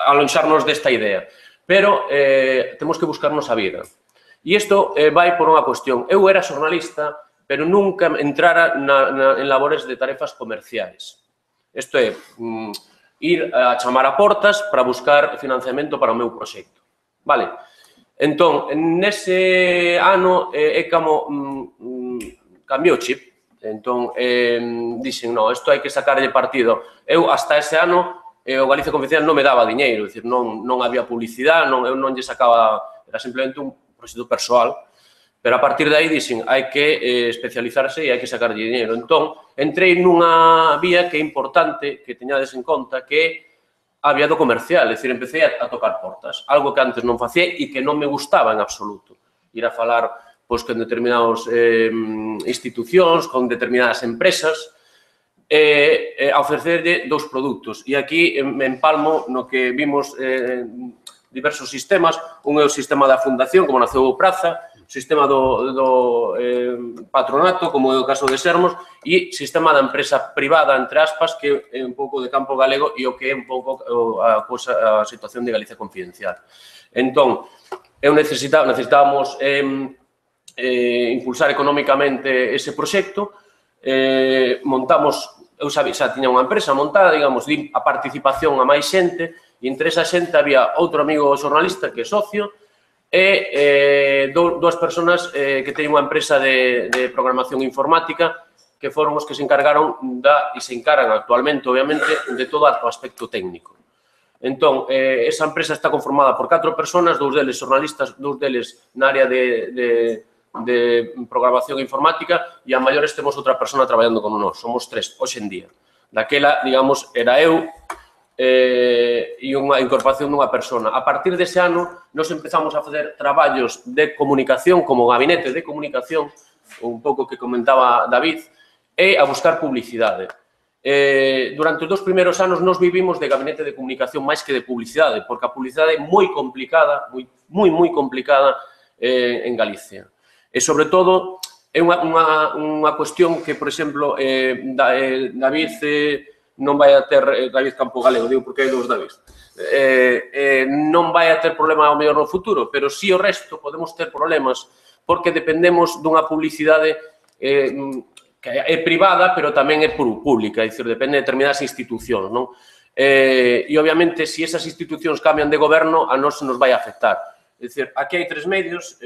alonxarnos desta idea, pero temos que buscarnos a vida. E isto vai por unha cuestión. Eu era xornalista, pero nunca entrara en labores de tarefas comerciais. Isto é, ir a chamar a portas para buscar financiamento para o meu proxecto. Vale? Entón, nese ano é como cambiou o chip. Entón, dixen, non, isto hai que sacarlle partido. Eu, hasta ese ano, o Galicia Confidencial non me daba diñeiro, dicir, non había publicidade, eu non lle sacaba, era simplemente un proxecto persoal, pero a partir de aí dixen, hai que especializarse e hai que sacarlle diñeiro. Entón, entrei nunha vía que é importante que teñades en conta, que é a vía do comercial, é dicir, empecé a tocar portas, algo que antes non facía e que non me gustaba en absoluto. Ir a falar pois, con determinadas institucións, con determinadas empresas, a ofrecerlle dous produtos. E aquí me empalmo no que vimos diversos sistemas, un é o sistema da fundación, como naceu o Praza, o sistema do patronato, como é o caso de Sermos, e sistema da empresa privada, entre aspas, que é un pouco de campo galego e o que é un pouco a situación de Galicia Confidencial. Entón, necesitábamos impulsar económicamente ese proxecto, montamos, eu xa tiña unha empresa montada, digamos, a participación a máis xente, e entre esa xente había outro amigo xornalista que é socio, e dúas persoas que teñen unha empresa de programación informática que foron os que se encargaron e se encargan actualmente, obviamente, de todo o aspecto técnico. Entón, esa empresa está conformada por 4 persoas, 2 deles xornalistas, 2 deles na área de programación informática e a maiores temos outra persona traballando con nós. Somos 3, hoxe en día. Daquela, digamos, era eu e unha incorporación dunha persona. A partir dese ano, nos empezamos a facer traballos de comunicación, como gabinete de comunicación, un pouco que comentaba David, e a buscar publicidade. Durante os 2 primeiros anos nos vivimos de gabinete de comunicación máis que de publicidade, porque a publicidade é moi complicada, moi complicada en Galicia. E, sobre todo, é unha cuestión que, por exemplo, David non vai a ter, David Campo Galego, digo porque hai 2 David, non vai a ter problema ao mellor no futuro, pero si o resto podemos ter problemas porque dependemos dunha publicidade que é privada, pero tamén é pública, é dicir, depende de determinadas institucións, non? E, obviamente, se esas institucións cambian de goberno, a nós nos vai a afectar. É dicir, aquí hai 3 medios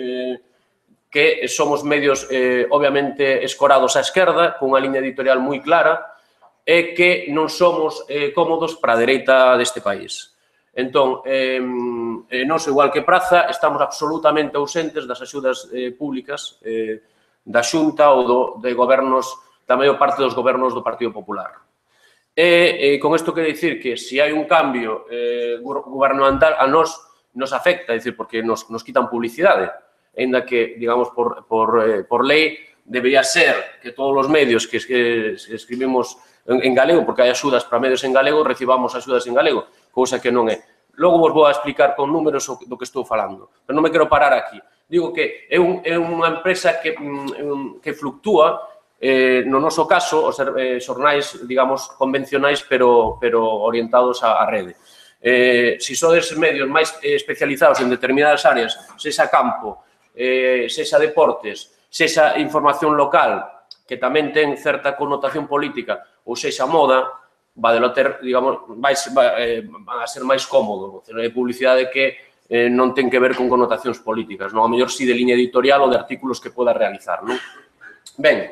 que somos medios, obviamente, escorados á esquerda, con unha liña editorial moi clara, é que non somos cómodos para a dereita deste país. Entón, nós, igual que Praza, estamos absolutamente ausentes das axudas públicas da Xunta ou de gobernos, da maior parte dos gobernos do Partido Popular. E con isto quero dicir que se hai un cambio gubernamental, a nós nos afecta, é dicir, porque nos quitan publicidade, ainda que, digamos, por lei, debería ser que todos os medios que escribimos en galego, porque hai axudas para medios en galego, recibamos axudas en galego, cousa que non é. Logo vos vou a explicar con números do que estou falando, pero non me quero parar aquí. Digo que é unha empresa que fluctúa, no noso caso, os xornais, digamos, convencionais, pero orientados á rede. Se sodes medios máis especializados en determinadas áreas, sexa campo, sexa deportes, sexa información local, que tamén ten certa connotación política, ou sexa moda, vadelo a ter, digamos, van a ser máis cómodo. É publicidade que non ten que ver con connotacións políticas, non? A mellor si de liña editorial ou de artículos que poda realizar, non? Ben,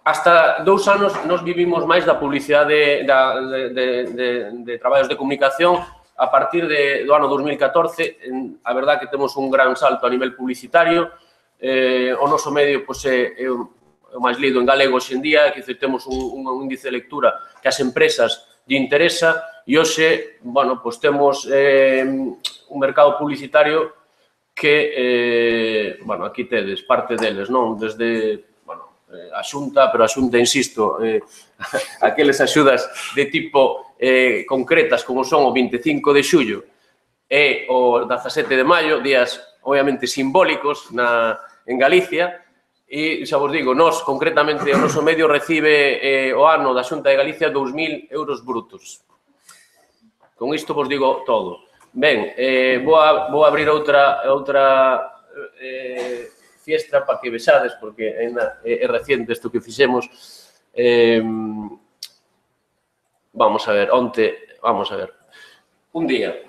hasta 2 anos nos vivimos máis da publicidade de traballos de comunicación. A partir do ano 2014, a verdade que temos un gran salto a nivel publicitario. O noso medio é o máis lido en galego hoxe en día, que temos un índice de lectura que as empresas lle interesa, e hoxe, bueno, temos un mercado publicitario que, bueno, aquí tedes parte deles, non? Desde, bueno, a Xunta, pero a Xunta, insisto, aqueles axudas de tipo concretas como son o 25 de xullo e o 17 de maio, días obviamente simbólicos en Galicia, e xa vos digo, nós concretamente o noso medio recibe o ano da Xunta de Galicia 2.000 euros brutos. Con isto vos digo todo. Ben, vou abrir outra fiestra para que vexades, porque ainda é reciente isto que fixemos. Vamos a ver, un día.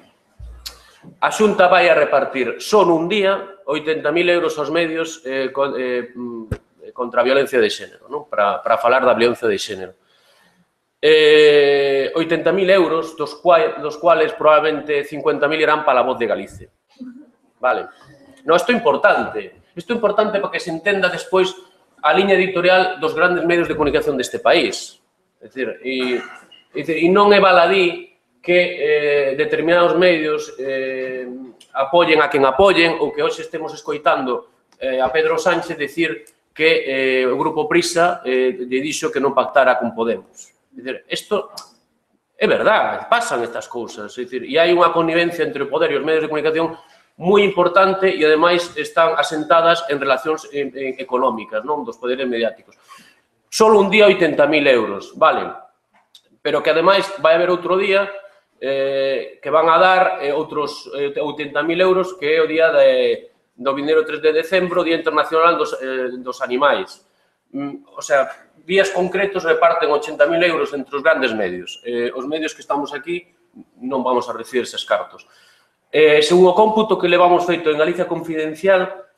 A Xunta vai a repartir só nun día 80.000 euros aos medios contra a violencia de xénero, non? Para falar da violencia de xénero. 80.000 euros, dos cuales probablemente 50.000 irán para a Voz de Galicia. Vale. Non, isto é importante. Isto é importante para que se entenda despois a liña editorial dos grandes medios de comunicación deste país. É dicir, e non é baladí que determinados medios apoyen a quen apoyen ou que hoxe estemos escoitando a Pedro Sánchez dicir que o Grupo Prisa lle dixo que non pactara con Podemos. É dicir, isto é verdade, pasan estas cousas. É dicir, e hai unha connivencia entre o poder e os medios de comunicación moi importante e, ademais, están asentadas en relacións económicas, non, dos poderes mediáticos. Solo un día 80.000 euros, vale? Pero que, ademais, vai haber outro día que van a dar outros 80.000 euros, que é o día do vindeiro 3 de decembro, Día Internacional dos Animais. O sea, días concretos reparten 80.000 euros entre os grandes medios. Os medios que estamos aquí non vamos a recibir eses cartos. Según o cómputo que levamos feito en Galicia Confidencial,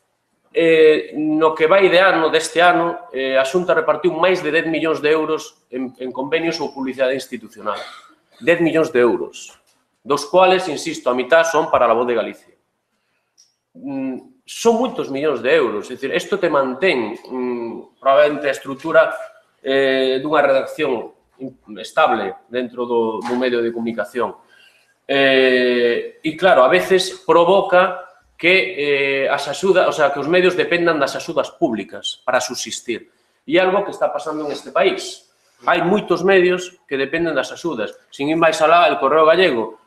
no que vai deste ano, a Xunta repartiu máis de 10 millóns de euros en convenios ou publicidade institucional. 10 millóns de euros, dos cuales, insisto, a mitad son para a Voz de Galicia. Son moitos millóns de euros, é dicir, isto te mantén probablemente a estrutura dunha redacción estable dentro do medio de comunicación. E, claro, a veces provoca que as axudas, o sea, que os medios dependan das axudas públicas para subsistir. E é algo que está pasando en este país. Hai moitos medios que dependen das axudas. Sin ir máis alá, el Correo Gallego,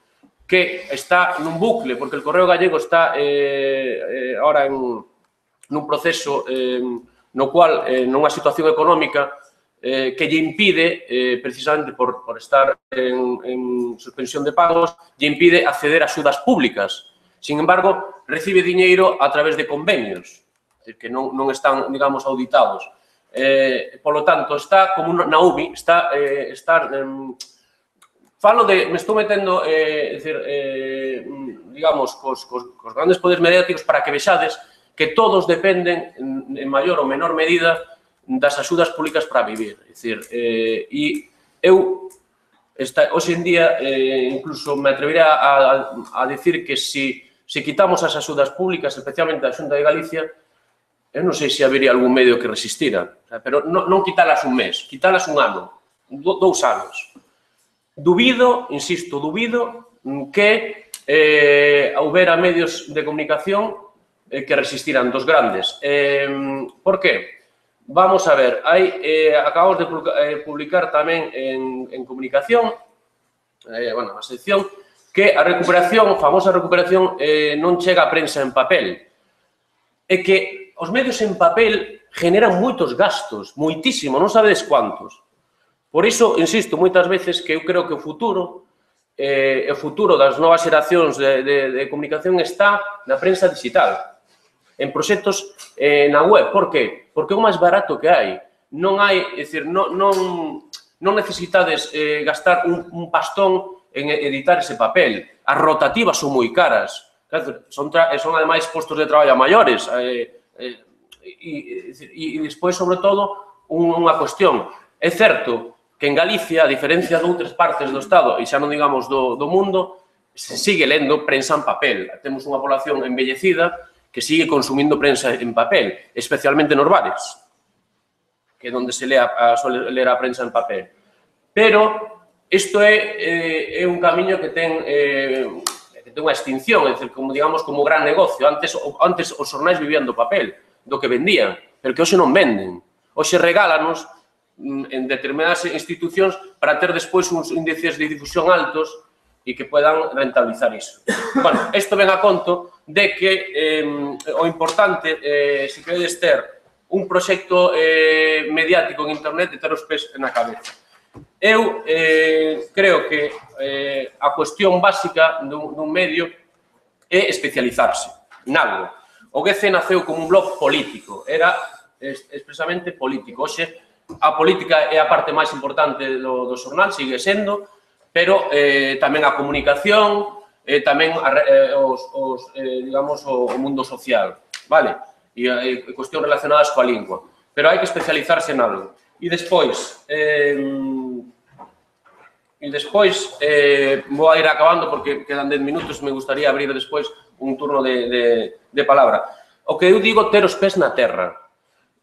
que está nun bucle, porque el Correo Gallego está ahora nun proceso no cual, nunha situación económica que lle impide, precisamente por estar en suspensión de pagos, lle impide acceder a axudas públicas. Sin embargo, recibe diñeiro a través de convenios, que non están, digamos, auditados. Polo tanto, está como na UBI, falo de, me estou metendo, digamos, cos grandes poderes mediáticos para que vexades que todos dependen, en maior ou menor medida, das axudas públicas para vivir. É dicir, e eu, hoxe en día, incluso me atrevería a dicir que se quitamos as axudas públicas, especialmente a Xunta de Galicia, eu non sei se habería algún medio que resistira, pero non quitalas un mes, quitalas un ano, 2 anos. Dubido, insisto, dubido que houbera medios de comunicación que resistiran dos grandes. Por qué? Vamos a ver, acabamos de publicar tamén en comunicación, bueno, a sección, que a recuperación, a famosa recuperación, non chega a prensa en papel. É que os medios en papel generan moitos gastos, moitísimo, non sabedes quantos. Por iso, insisto, moitas veces que eu creo que o futuro das novas xeracións de comunicación está na prensa digital, en proxectos na web. Por qué? Porque é o máis barato que hai. Non hai, é dicir, non non necesitades gastar un pastón en editar ese papel. As rotativas son moi caras. Son ademais postos de traballo a maiores. E despois, sobre todo, unha cuestión. É certo que en Galicia, a diferencia de outras partes do Estado, e xa non digamos do mundo, se sigue lendo prensa en papel. Temos unha población envellecida que sigue consumindo prensa en papel, especialmente nos bares, que é onde se suele ler a prensa en papel. Pero isto é un camiño que ten unha extinción, é dicir, como digamos, como gran negocio. Antes os xornais vivían do papel, do que vendían, pero que hoxe non venden. Hoxe regálanos en determinadas institucións para ter despois uns índices de difusión altos e que puedan rentabilizar iso. Bueno, isto ven a conto de que o importante, se queredes ter un proxecto mediático en internet, de ter os pés na cabeza. Eu creo que a cuestión básica dun medio é especializarse nalgo. O GC naceu como un blog político, era expresamente político. Hoxe, a política é a parte máis importante do xornal, sigue sendo, pero tamén a comunicación, tamén digamos, o mundo social, vale? E cuestións relacionadas coa lingua. Pero hai que especializarse en algo. E despois, vou a ir acabando porque quedan 10 minutos, me gustaría abrir despois un turno de palabra. O que eu digo, ter os pés na terra.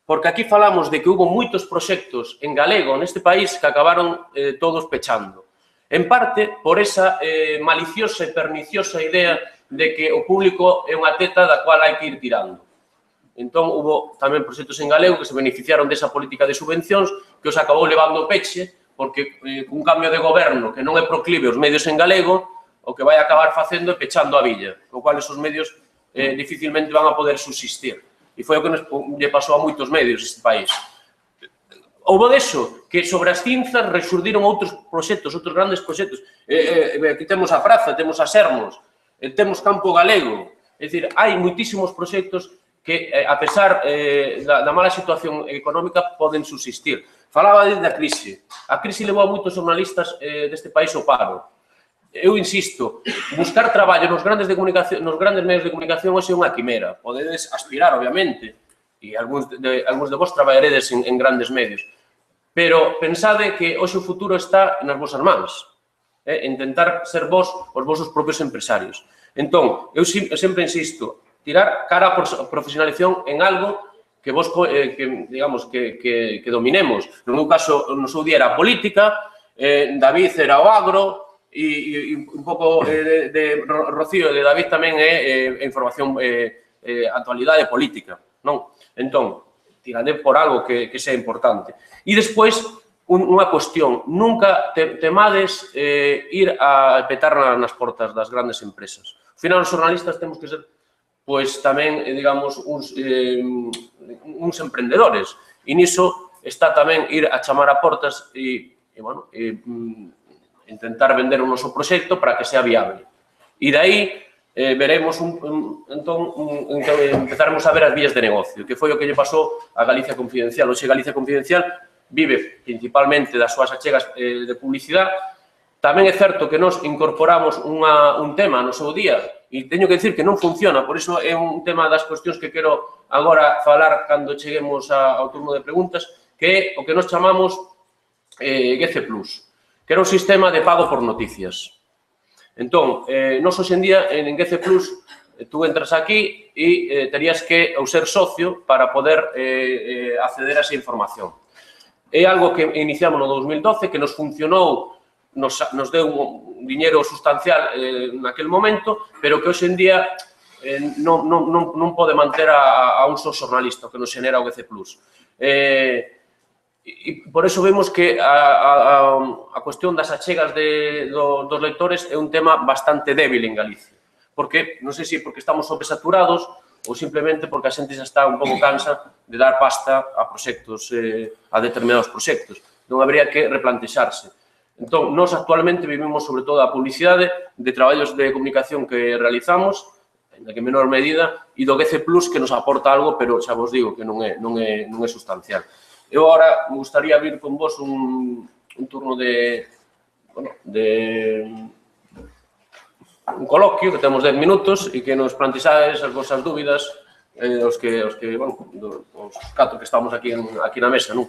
Porque aquí falamos de que hubo moitos proxectos en galego neste país que acabaron todos pechando. En parte, por esa maliciosa e perniciosa idea de que o público é unha teta da cual hai que ir tirando. Entón, hubo tamén proxectos en galego que se beneficiaron desa política de subvencións que os acabou levando o peche, porque cun cambio de goberno que non é proclive os medios en galego, o que vai acabar facendo é pechando a villa, o cual esos medios dificilmente van a poder subsistir. E foi o que lle pasou a moitos medios neste país. Houve deso, que sobre as cinzas resurdiron outros proxectos, outros grandes proxectos. Aquí temos a Praza, temos a Sermos, temos Campo Galego. É dicir, hai moitísimos proxectos que, a pesar da mala situación económica, poden subsistir. Falaba da crise. A crise levou a moitos xornalistas deste país ao paro. Eu insisto, buscar traballo nos grandes medios de comunicación hoxe é unha quimera. Podedes aspirar, obviamente, e algúns de vos traballaredes en grandes medios. Pero pensade que hoxe o futuro está nas vosas mans. Intentar ser vos os vosos propios empresarios. Entón, eu sempre insisto, tirar cara a profesionalización en algo que vos, digamos, que dominemos. No meu caso, no seu día era a política, David era o agro, e un pouco de Rocío e de David tamén é información, actualidade política, non? Entón, tirade por algo que sea importante. E despois, unha cuestión, nunca temades ir a petar nas portas das grandes empresas. Ao final, os xornalistas temos que ser, pois, tamén, digamos, uns emprendedores. E niso está tamén ir a chamar a portas e bueno, intentar vender o noso proxecto para que sea viable. E dai veremos, entón, empezaremos a ver as vías de negocio, que foi o que lle pasou a Galicia Confidencial. Hoxe Galicia Confidencial vive principalmente das súas achegas de publicidade. Tamén é certo que nos incorporamos un tema no seu día e teño que dicir que non funciona, por iso é un tema das cuestións que quero agora falar cando cheguemos ao turno de preguntas, que é o que nos chamamos GC+, que era un sistema de pago por noticias. Entón, nos hoxe en día en GC+, tú entras aquí e terías que ser socio para poder acceder a esa información. É algo que iniciamos no 2012, que nos funcionou, nos deu un diñeiro sustancial naquele momento, pero que hoxe en día non pode manter a un só xornalista, que nos xenera o GC+. E por eso vemos que a cuestión das achegas dos lectores é un tema bastante débil en Galicia. Porque, non sei se porque estamos sobresaturados ou simplemente porque a xente xa está un pouco cansa de dar pasta a proxectos, a determinados proxectos. Non habría que replantexarse. Entón, nós actualmente vivimos sobre todo a publicidade de traballos de comunicación que realizamos, en que menor medida, e do GC+, que nos aporta algo, pero xa vos digo que non é sustancial. Eu agora me gustaría abrir con vos un coloquio que temos 10 minutos e que nos plantexades as vosas dúbidas os 4 que estamos aquí na mesa, non?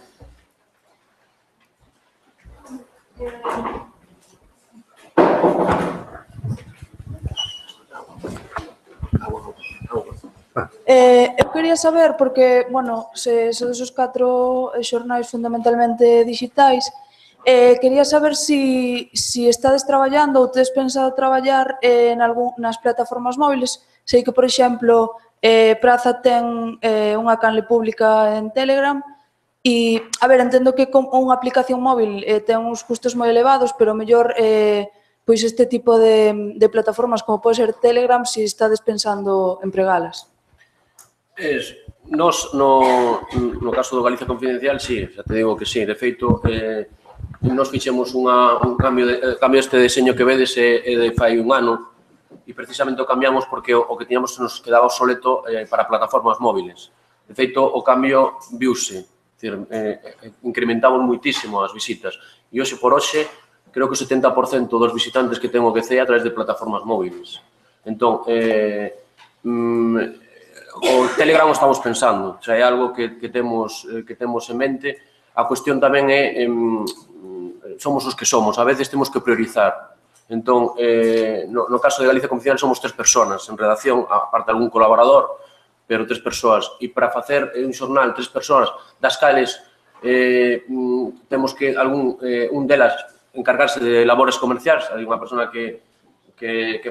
Eu quería saber, porque, bueno, se sodes os 4 xornais fundamentalmente digitais, quería saber si estades traballando ou tedes pensado traballar nas plataformas móviles. Sei que, por exemplo, Praza ten unha canle pública en Telegram e, a ver, entendo que con unha aplicación móvil ten uns custos moi elevados, pero mellor pois este tipo de plataformas como pode ser Telegram, si estades pensando empregalas. Nos, no caso do Galicia Confidencial, sí, xa te digo que sí. De feito, nos fixemos un cambio este deseño que vedes de fai un ano e precisamente o cambiamos porque o que tiñamos nos quedaba obsoleto para plataformas móviles. De feito, o cambio viuse, incrementamos muitísimo as visitas e hoxe por hoxe creo que o 70% dos visitantes que ten o GC a través de plataformas móviles. Entón, o Telegram o estamos pensando, xa é algo que temos en mente. A cuestión tamén é, somos os que somos, a veces temos que priorizar. Entón, no caso de Galicia Confidencial somos 3 personas en redacción, aparte de algún colaborador, pero 3 persoas. E para facer un xornal, 3 persoas, das cales temos que un delas encargarse de labores comerciais, hai unha persona que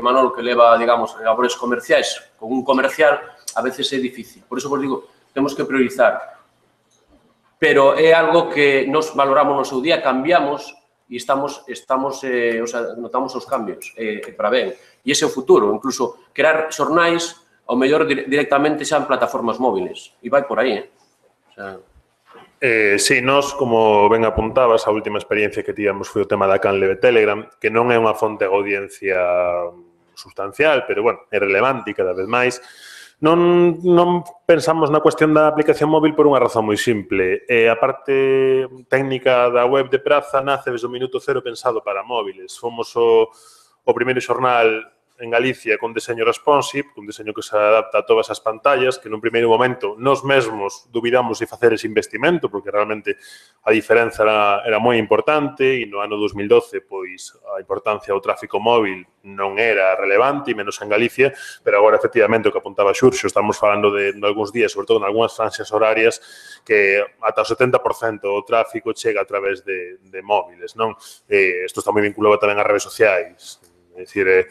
Manolo que leva, digamos, labores comerciais con un comercial, a veces é difícil. Por iso vos digo, temos que priorizar. Pero é algo que nos valoramos no seu día, cambiamos e notamos os cambios para ben. E ese é o futuro, incluso crear xornais, ao mellor directamente xa en plataformas móviles. E vai por aí, Sí, nós, como ben apuntabas, a última experiencia que tivemos foi o tema da canle de Telegram, que non é unha fonte de audiencia sustancial, pero, bueno, é relevante e cada vez máis. Non pensamos na cuestión da aplicación móvil por unha razón moi simple. A parte técnica da web de Praza nace desde o minuto cero pensado para móviles. Fomos o primeiro xornal en Galicia con deseño responsive, un deseño que se adapta a todas as pantallas, que nun primeiro momento nós mesmos dubidamos de facer ese investimento, porque realmente a diferenza era moi importante e no ano 2012 pois a importancia do tráfico móvil non era relevante, e menos en Galicia, pero agora efectivamente o que apuntaba Xurxo, estamos falando de algúns días, sobre todo en algúnas franxas horarias, que ata o 70% do tráfico chega a través de móviles, non? Isto está moi vinculado tamén ás redes sociais. É dicir,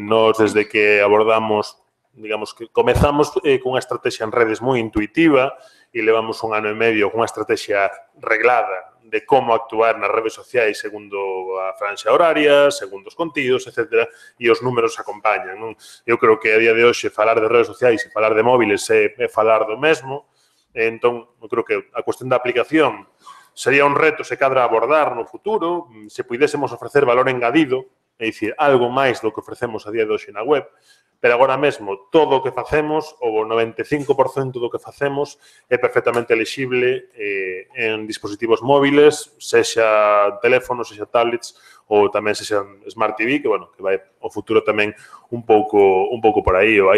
nós desde que abordamos, digamos que comezamos cunha estrategia en redes moi intuitiva e levamos 1 ano e medio cunha estrategia reglada de como actuar nas redes sociais segundo a franxa horaria, segundo os contidos, etc. E os números acompañan, non? Eu creo que a día de hoxe falar de redes sociais e falar de móviles é falar do mesmo. Entón, eu creo que a cuestión da aplicación sería un reto se cadra abordar no futuro, se puidésemos ofrecer valor engadido, é dicir, algo máis do que ofrecemos a día de hoxe na web, pero agora mesmo todo o que facemos, o 95% do que facemos, é perfectamente elexible en dispositivos móviles, sexa teléfonos, sexa tablets, ou tamén sexa Smart TV, que, bueno, que vai o futuro tamén un pouco por aí. O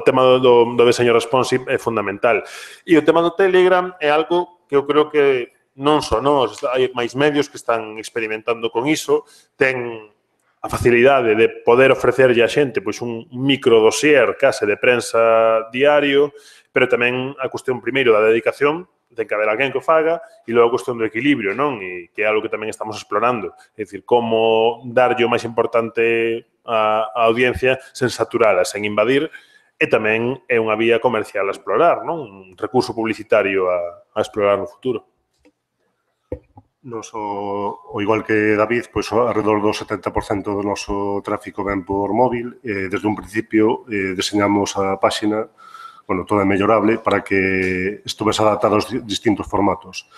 tema do deseño responsive é fundamental. E o tema do Telegram é algo que eu creo que non só nós, hai máis medios que están experimentando con iso, ten a facilidade de poder ofrecerlle a xente pois un microdosier case de prensa diario, pero tamén a cuestión primeiro da dedicación, ten que haber alguén que o faga, e logo a cuestión do equilibrio, non? E que é algo que tamén estamos explorando. É dicir, como darlle o máis importante á audiencia sen saturala, sen invadir, e tamén é unha vía comercial a explorar, non? Un recurso publicitario a explorar no futuro. Nos, o igual que David, pois alrededor do 70% do noso tráfico ven por móvil. Desde un principio deseñamos a páxina, bueno, toda mellorable, para que estuvese adaptada aos distintos formatos.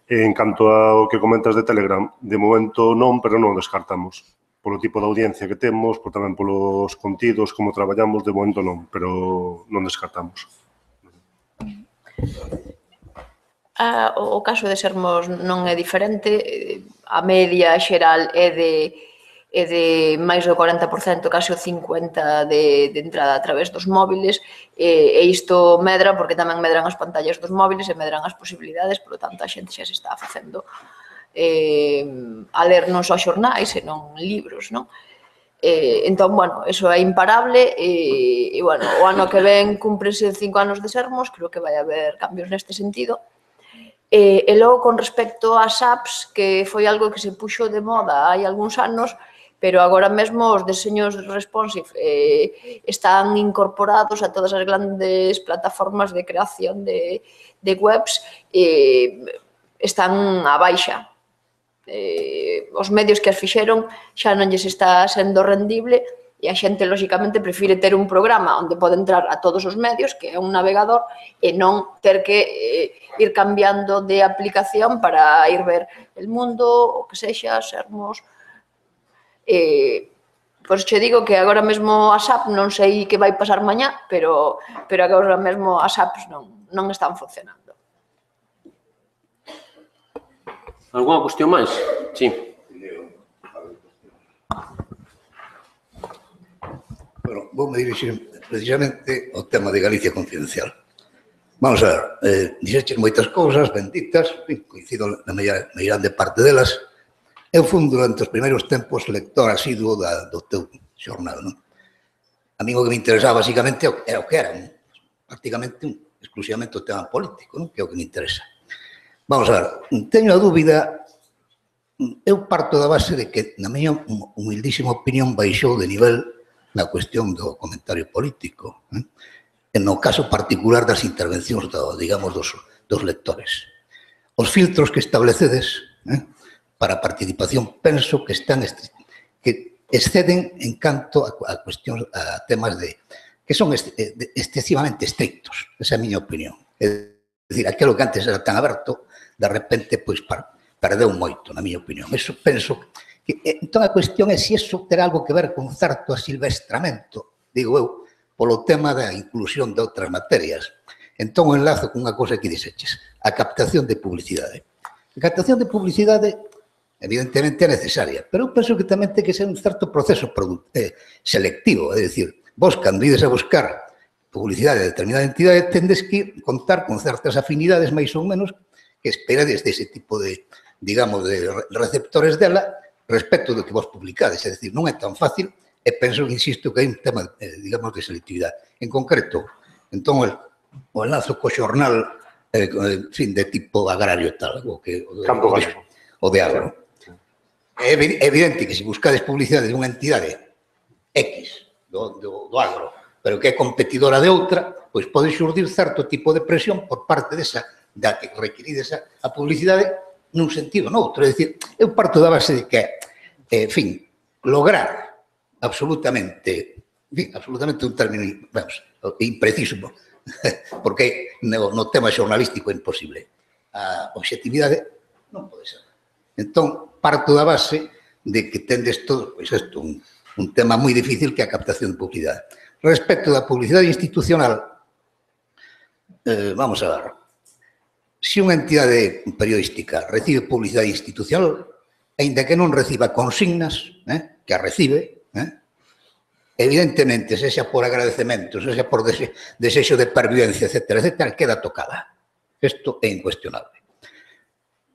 En canto ao que comentas de Telegram, de momento non, pero non descartamos. Polo tipo de audiencia que temos, tamén polos contidos, como traballamos, de momento non, pero non descartamos. O caso de Sermos non é diferente, a media xeral é de máis do 40%, case o 50% de entrada a través dos móviles, e isto medra porque tamén medran as pantallas dos móviles e medran as posibilidades, por lo tanto a xente xa se está facendo a ler non só xornais, senón libros, non? Entón, bueno, eso é imparable e, bueno, o ano que ven cúmprese 5 anos de Sermos, creo que vai haber cambios neste sentido. E logo, con respecto ás apps, que foi algo que se puxo de moda hai algúns anos, pero agora mesmo os deseños responsive están incorporados a todas as grandes plataformas de creación de webs, están á baixa. Os medios que as fixeron xa non lles está sendo rendible e a xente, lóxicamente, prefire ter un programa onde pode entrar a todos os medios, que é un navegador, e non ter que ir cambiando de aplicación para ir ver El Mundo, o que sexa, Sermos. Pois che digo que agora mesmo as apps, non sei que vai pasar mañá, pero agora mesmo as apps non están funcionando. Alguna cuestión máis? Sí. Bueno, vou me dirixir precisamente ao tema de Galicia Confidencial. Vamos a ver, dixeches moitas cousas benditas, coincido na meirande parte delas. Eu fui durante os primeiros tempos lector asiduo do teu xornal, non? A mí o que me interesaba basicamente era o que era, prácticamente exclusivamente o tema político, non? Que é o que me interesa. Vamos a ver, teño a dúbida, eu parto da base de que, na miña humildísima opinión, baixou de nivel na cuestión do comentario político, e no caso particular das intervencións, digamos, dos lectores. Os filtros que establecedes para a participación penso que exceden en canto a cuestións, a temas que son excesivamente estrictos, esa é a miña opinión. É dicir, aquilo que antes era tan aberto, de repente, pois, perdeu moito, na miña opinión. Eso penso que... Entón, a cuestión é se iso terá algo que ver con certo asilvestramento, digo eu, polo tema da inclusión de outras materias. Entón, o enlazo con unha cousa que dixeches, a captación de publicidade. A captación de publicidade, evidentemente, é necesaria, pero eu penso que tamén ten que ser un certo proceso selectivo, é dicir, vos, cando ides a buscar publicidade de determinada entidade, tendes que contar con certas afinidades máis ou menos que esperades dese tipo de, digamos, de receptores dela respecto do que vos publicades. É dicir, non é tan fácil e penso, insisto, que hai un tema, digamos, de selectividade. En concreto, entón, o enlazo co xornal, en fin, de tipo agrario e tal, o de agro. É evidente que se buscades publicidade de unha entidade X do agro, pero que é competidora de outra, pois pode xurdir certo tipo de presión por parte desa, da que requirides a publicidade nun sentido ou noutro. É dicir, eu parto da base de que, en fin, lograr absolutamente un término, vamos, impreciso, porque no tema xornalístico é imposible. A objetividade non pode ser. Entón, parto da base de que tendes todo, pois isto, un tema moi difícil que é a captación de publicidade. Respecto da publicidade institucional, vamos a ver, se unha entidade periodística recibe publicidade institucional, aínda que non reciba consignas, que a recibe, evidentemente, sexa por agradecemento, sexa por desexo de pervivencia, etcétera, queda tocada. Isto é incuestionable.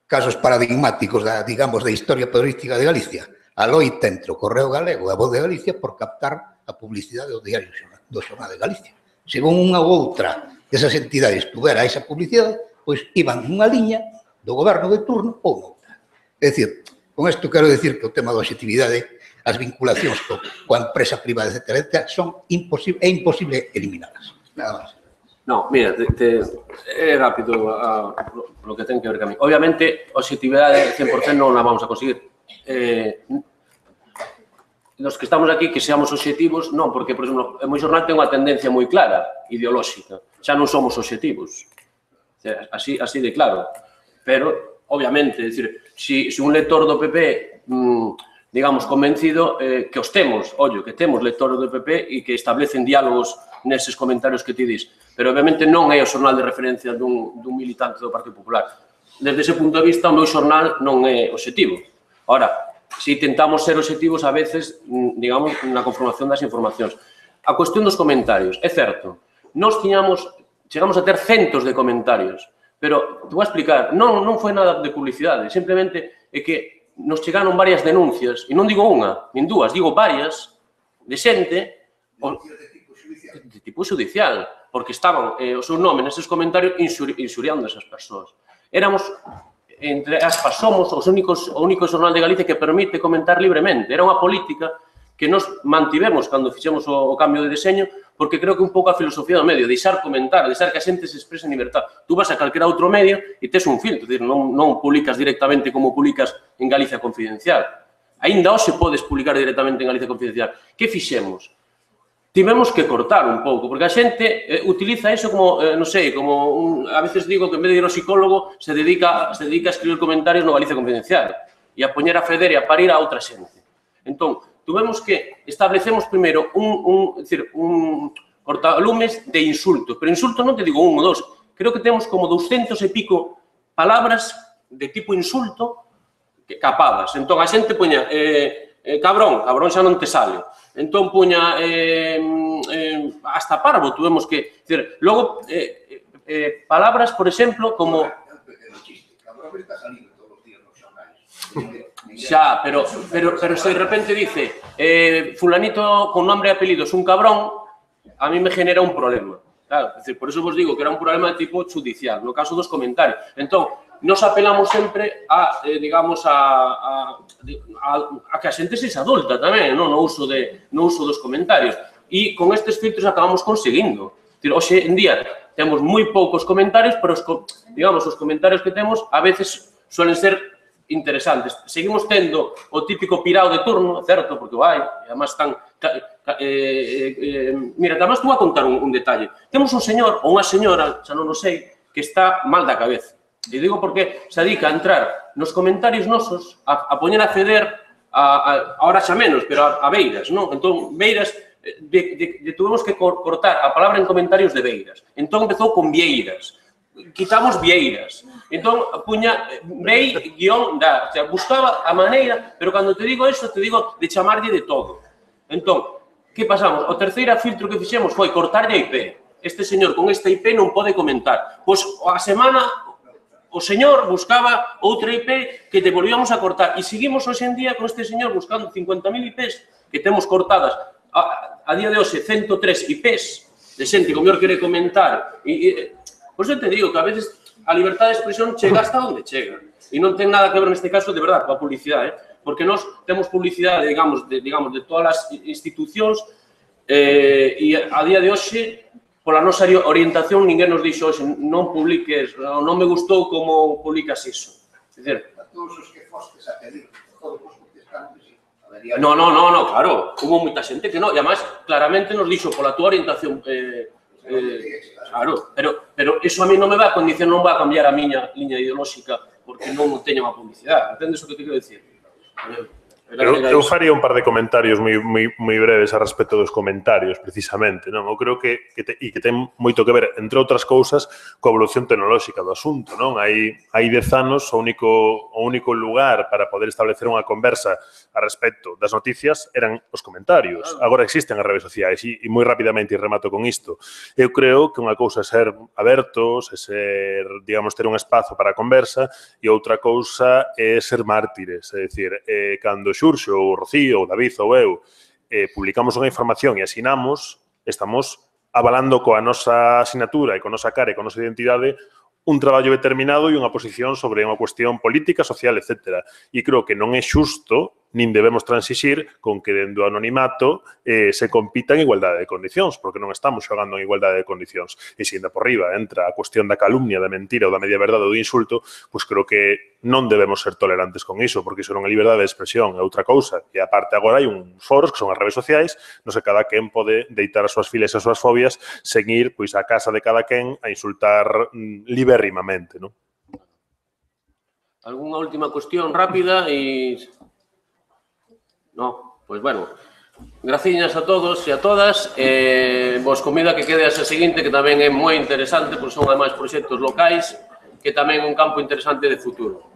Casos paradigmáticos, digamos, da historia periodística de Galicia. A loita entre o Correo Galego e a Voz de Galicia por captar a publicidade do diario do Xornal de Galicia. Según unha ou outra desas entidades tuvera esa publicidade, pois iban nunha liña do goberno de turno ou noutra. É dicir, con isto quero dicir que o tema da objetividade, as vinculacións coa empresa privada, etcétera, é imposible eliminadas. Nada máis. No, mira, é rápido lo que ten que ver comigo. Obviamente, objetividade 100% non la vamos a conseguir. Nos que estamos aquí, que seamos obxectivos, non, porque, por exemplo, o meu xornal ten unha tendencia moi clara, ideolóxica. Xa non somos obxectivos. Así de claro. Pero, obviamente, é dicir, se un lector do PP, digamos, convencido, que os temos, ollo, que temos lectores do PP e que establecen diálogos neses comentarios que ti dis. pero obviamente non é o xornal de referencia dun militante do Partido Popular. Desde ese punto de vista, o meu xornal non é objetivo. Ahora, se intentamos ser objetivos a veces, digamos, na conformación das informacións. A cuestión dos comentarios, é certo, nós chegamos a ter centos de comentarios, pero te vou explicar, non foi nada de publicidade, simplemente é que nos chegaron varias denuncias, e non digo unha, nin dúas, digo varias, de xente de tipo judicial, porque estaban o seu nome neses comentarios insuriando a esas persoas. Éramos, entre aspas, somos o único xornal de Galicia que permite comentar libremente. Era unha política que nos mantivemos cando fixemos o cambio de deseño, porque creo que un pouco a filosofía do medio, deixar comentar, deixar que a xente se exprese en libertad. Tú vas a calquera outro medio e tes un filtro, non publicas directamente como publicas en Galicia Confidencial. Ainda hoxe podes publicar directamente en Galicia Confidencial. Que fixemos? Tivemos que cortar un pouco, porque a xente utiliza iso como, non sei, como a veces digo que en vez de ir ao psicólogo se dedica a escribir comentarios no Galicia Confidencial e a poñer a feder e a parir a outra xente. Entón, tuvemos que establecemos primeiro un cortalumes de insultos, pero insultos non te digo un ou dos, creo que temos como 200 e pico palabras de tipo insulto capadas. Entón, a xente poña cabrón xa non te sale. Entón, poña hasta parvo, tuvemos que... Logo, palabras, por exemplo, como... Cabrón está saliendo todos os días nos xornais. Xa, pero se de repente dice fulanito con nombre e apelido es un cabrón, a mí me genera un problema. Claro, por eso vos digo que era un problema de tipo judicial, no caso dos comentarios. Entón, nos apelamos sempre a, digamos, a que a xente sexa adulta tamén, no uso dos comentarios. E con estes filtros acabamos conseguindo. Hoxe en día temos moi poucos comentarios, pero, digamos, os comentarios que temos a veces suelen ser interesantes. Seguimos tendo o típico pirao de turno, certo, porque vai, e además están... Mira, además te vou a contar un detalle. Temos un señor ou unha señora, xa non o sei, que está mal da cabeza. E digo porque se dedica a entrar nos comentarios nosos, a poñer a ceder, ahora xa menos, pero a Beiras, non? Entón, Beiras, tuvemos que cortar a palabra en comentarios de Beiras. Entón, empezou con Vieiras. Quitamos Vieiras. Entón, puña Bei, guión, da. O sea, buscaba a maneira, pero cando te digo isto, te digo de chamarlle de todo. Entón, que pasamos? O terceiro filtro que fixemos foi cortarlle a IP. Este señor con esta IP non pode comentar. Pois, a semana, o señor buscaba outra IP que te volvíamos a cortar. E seguimos hoxe en día con este señor buscando 50.000 IPs que temos cortadas a día de hoxe 103 IPs de xente que o mellor quere comentar. Por eso te digo que a veces a libertad de expresión chega hasta onde chega. E non ten nada que ver neste caso, de verdad, coa publicidade, porque nós temos publicidade, digamos, de todas as institucións e a día de hoxe, pola nosa orientación, ninguén nos dixo hoxe, non publiques, non me gustou como publicas iso. É dicir, A todos os que fostes a pedir, todos os protestantes, no, claro, hubo moita xente que non, e además, claramente nos dixo pola túa orientación, claro, pero eso a mí non me vai a condicionar, non vai a cambiar a miña liña ideolóxica porque non teño a publicidade. Entendes o que te quero dicir? Eu faría un par de comentarios moi breves a respecto dos comentarios, precisamente, non? Eu creo que ten moito que ver, entre outras cousas, coa evolución tecnolóxica do asunto, non? Hai 10 anos, o único lugar para poder establecer unha conversa a respecto das noticias eran os comentarios. Agora existen as redes sociais e moi rapidamente, e remato con isto, eu creo que unha cousa é ser abertos, é ser, digamos, ter un espazo para a conversa, e outra cousa é ser mártires, é dicir, cando Xurxo, ou Rocío, ou David, ou eu, publicamos unha información e asinamos, estamos avalando coa nosa asinatura e coa nosa cara e coa nosa identidade un traballo determinado e unha posición sobre unha cuestión política, social, etc. E creo que non é xusto, nin debemos transixir con que dentro do anonimato se compita en igualdade de condicións, porque non estamos xogando en igualdade de condicións. E se ainda por riba entra a cuestión da calumnia, da mentira ou da media verdade ou do insulto, pois creo que non debemos ser tolerantes con iso, porque iso non é liberdade de expresión, é outra cousa. E aparte agora hai uns foros que son as redes sociais, non sei, cada quen pode deitar as súas filas e as súas fobias sen ir pois a casa de cada quen a insultar libérrimamente, non? Algúnha última cuestión rápida e... No, pois bueno, Graciñas a todos e a todas. Vos convido a que quede esa seguinte, que tamén é moi interesante, porque son ademais proxectos locais, que tamén é un campo interesante de futuro.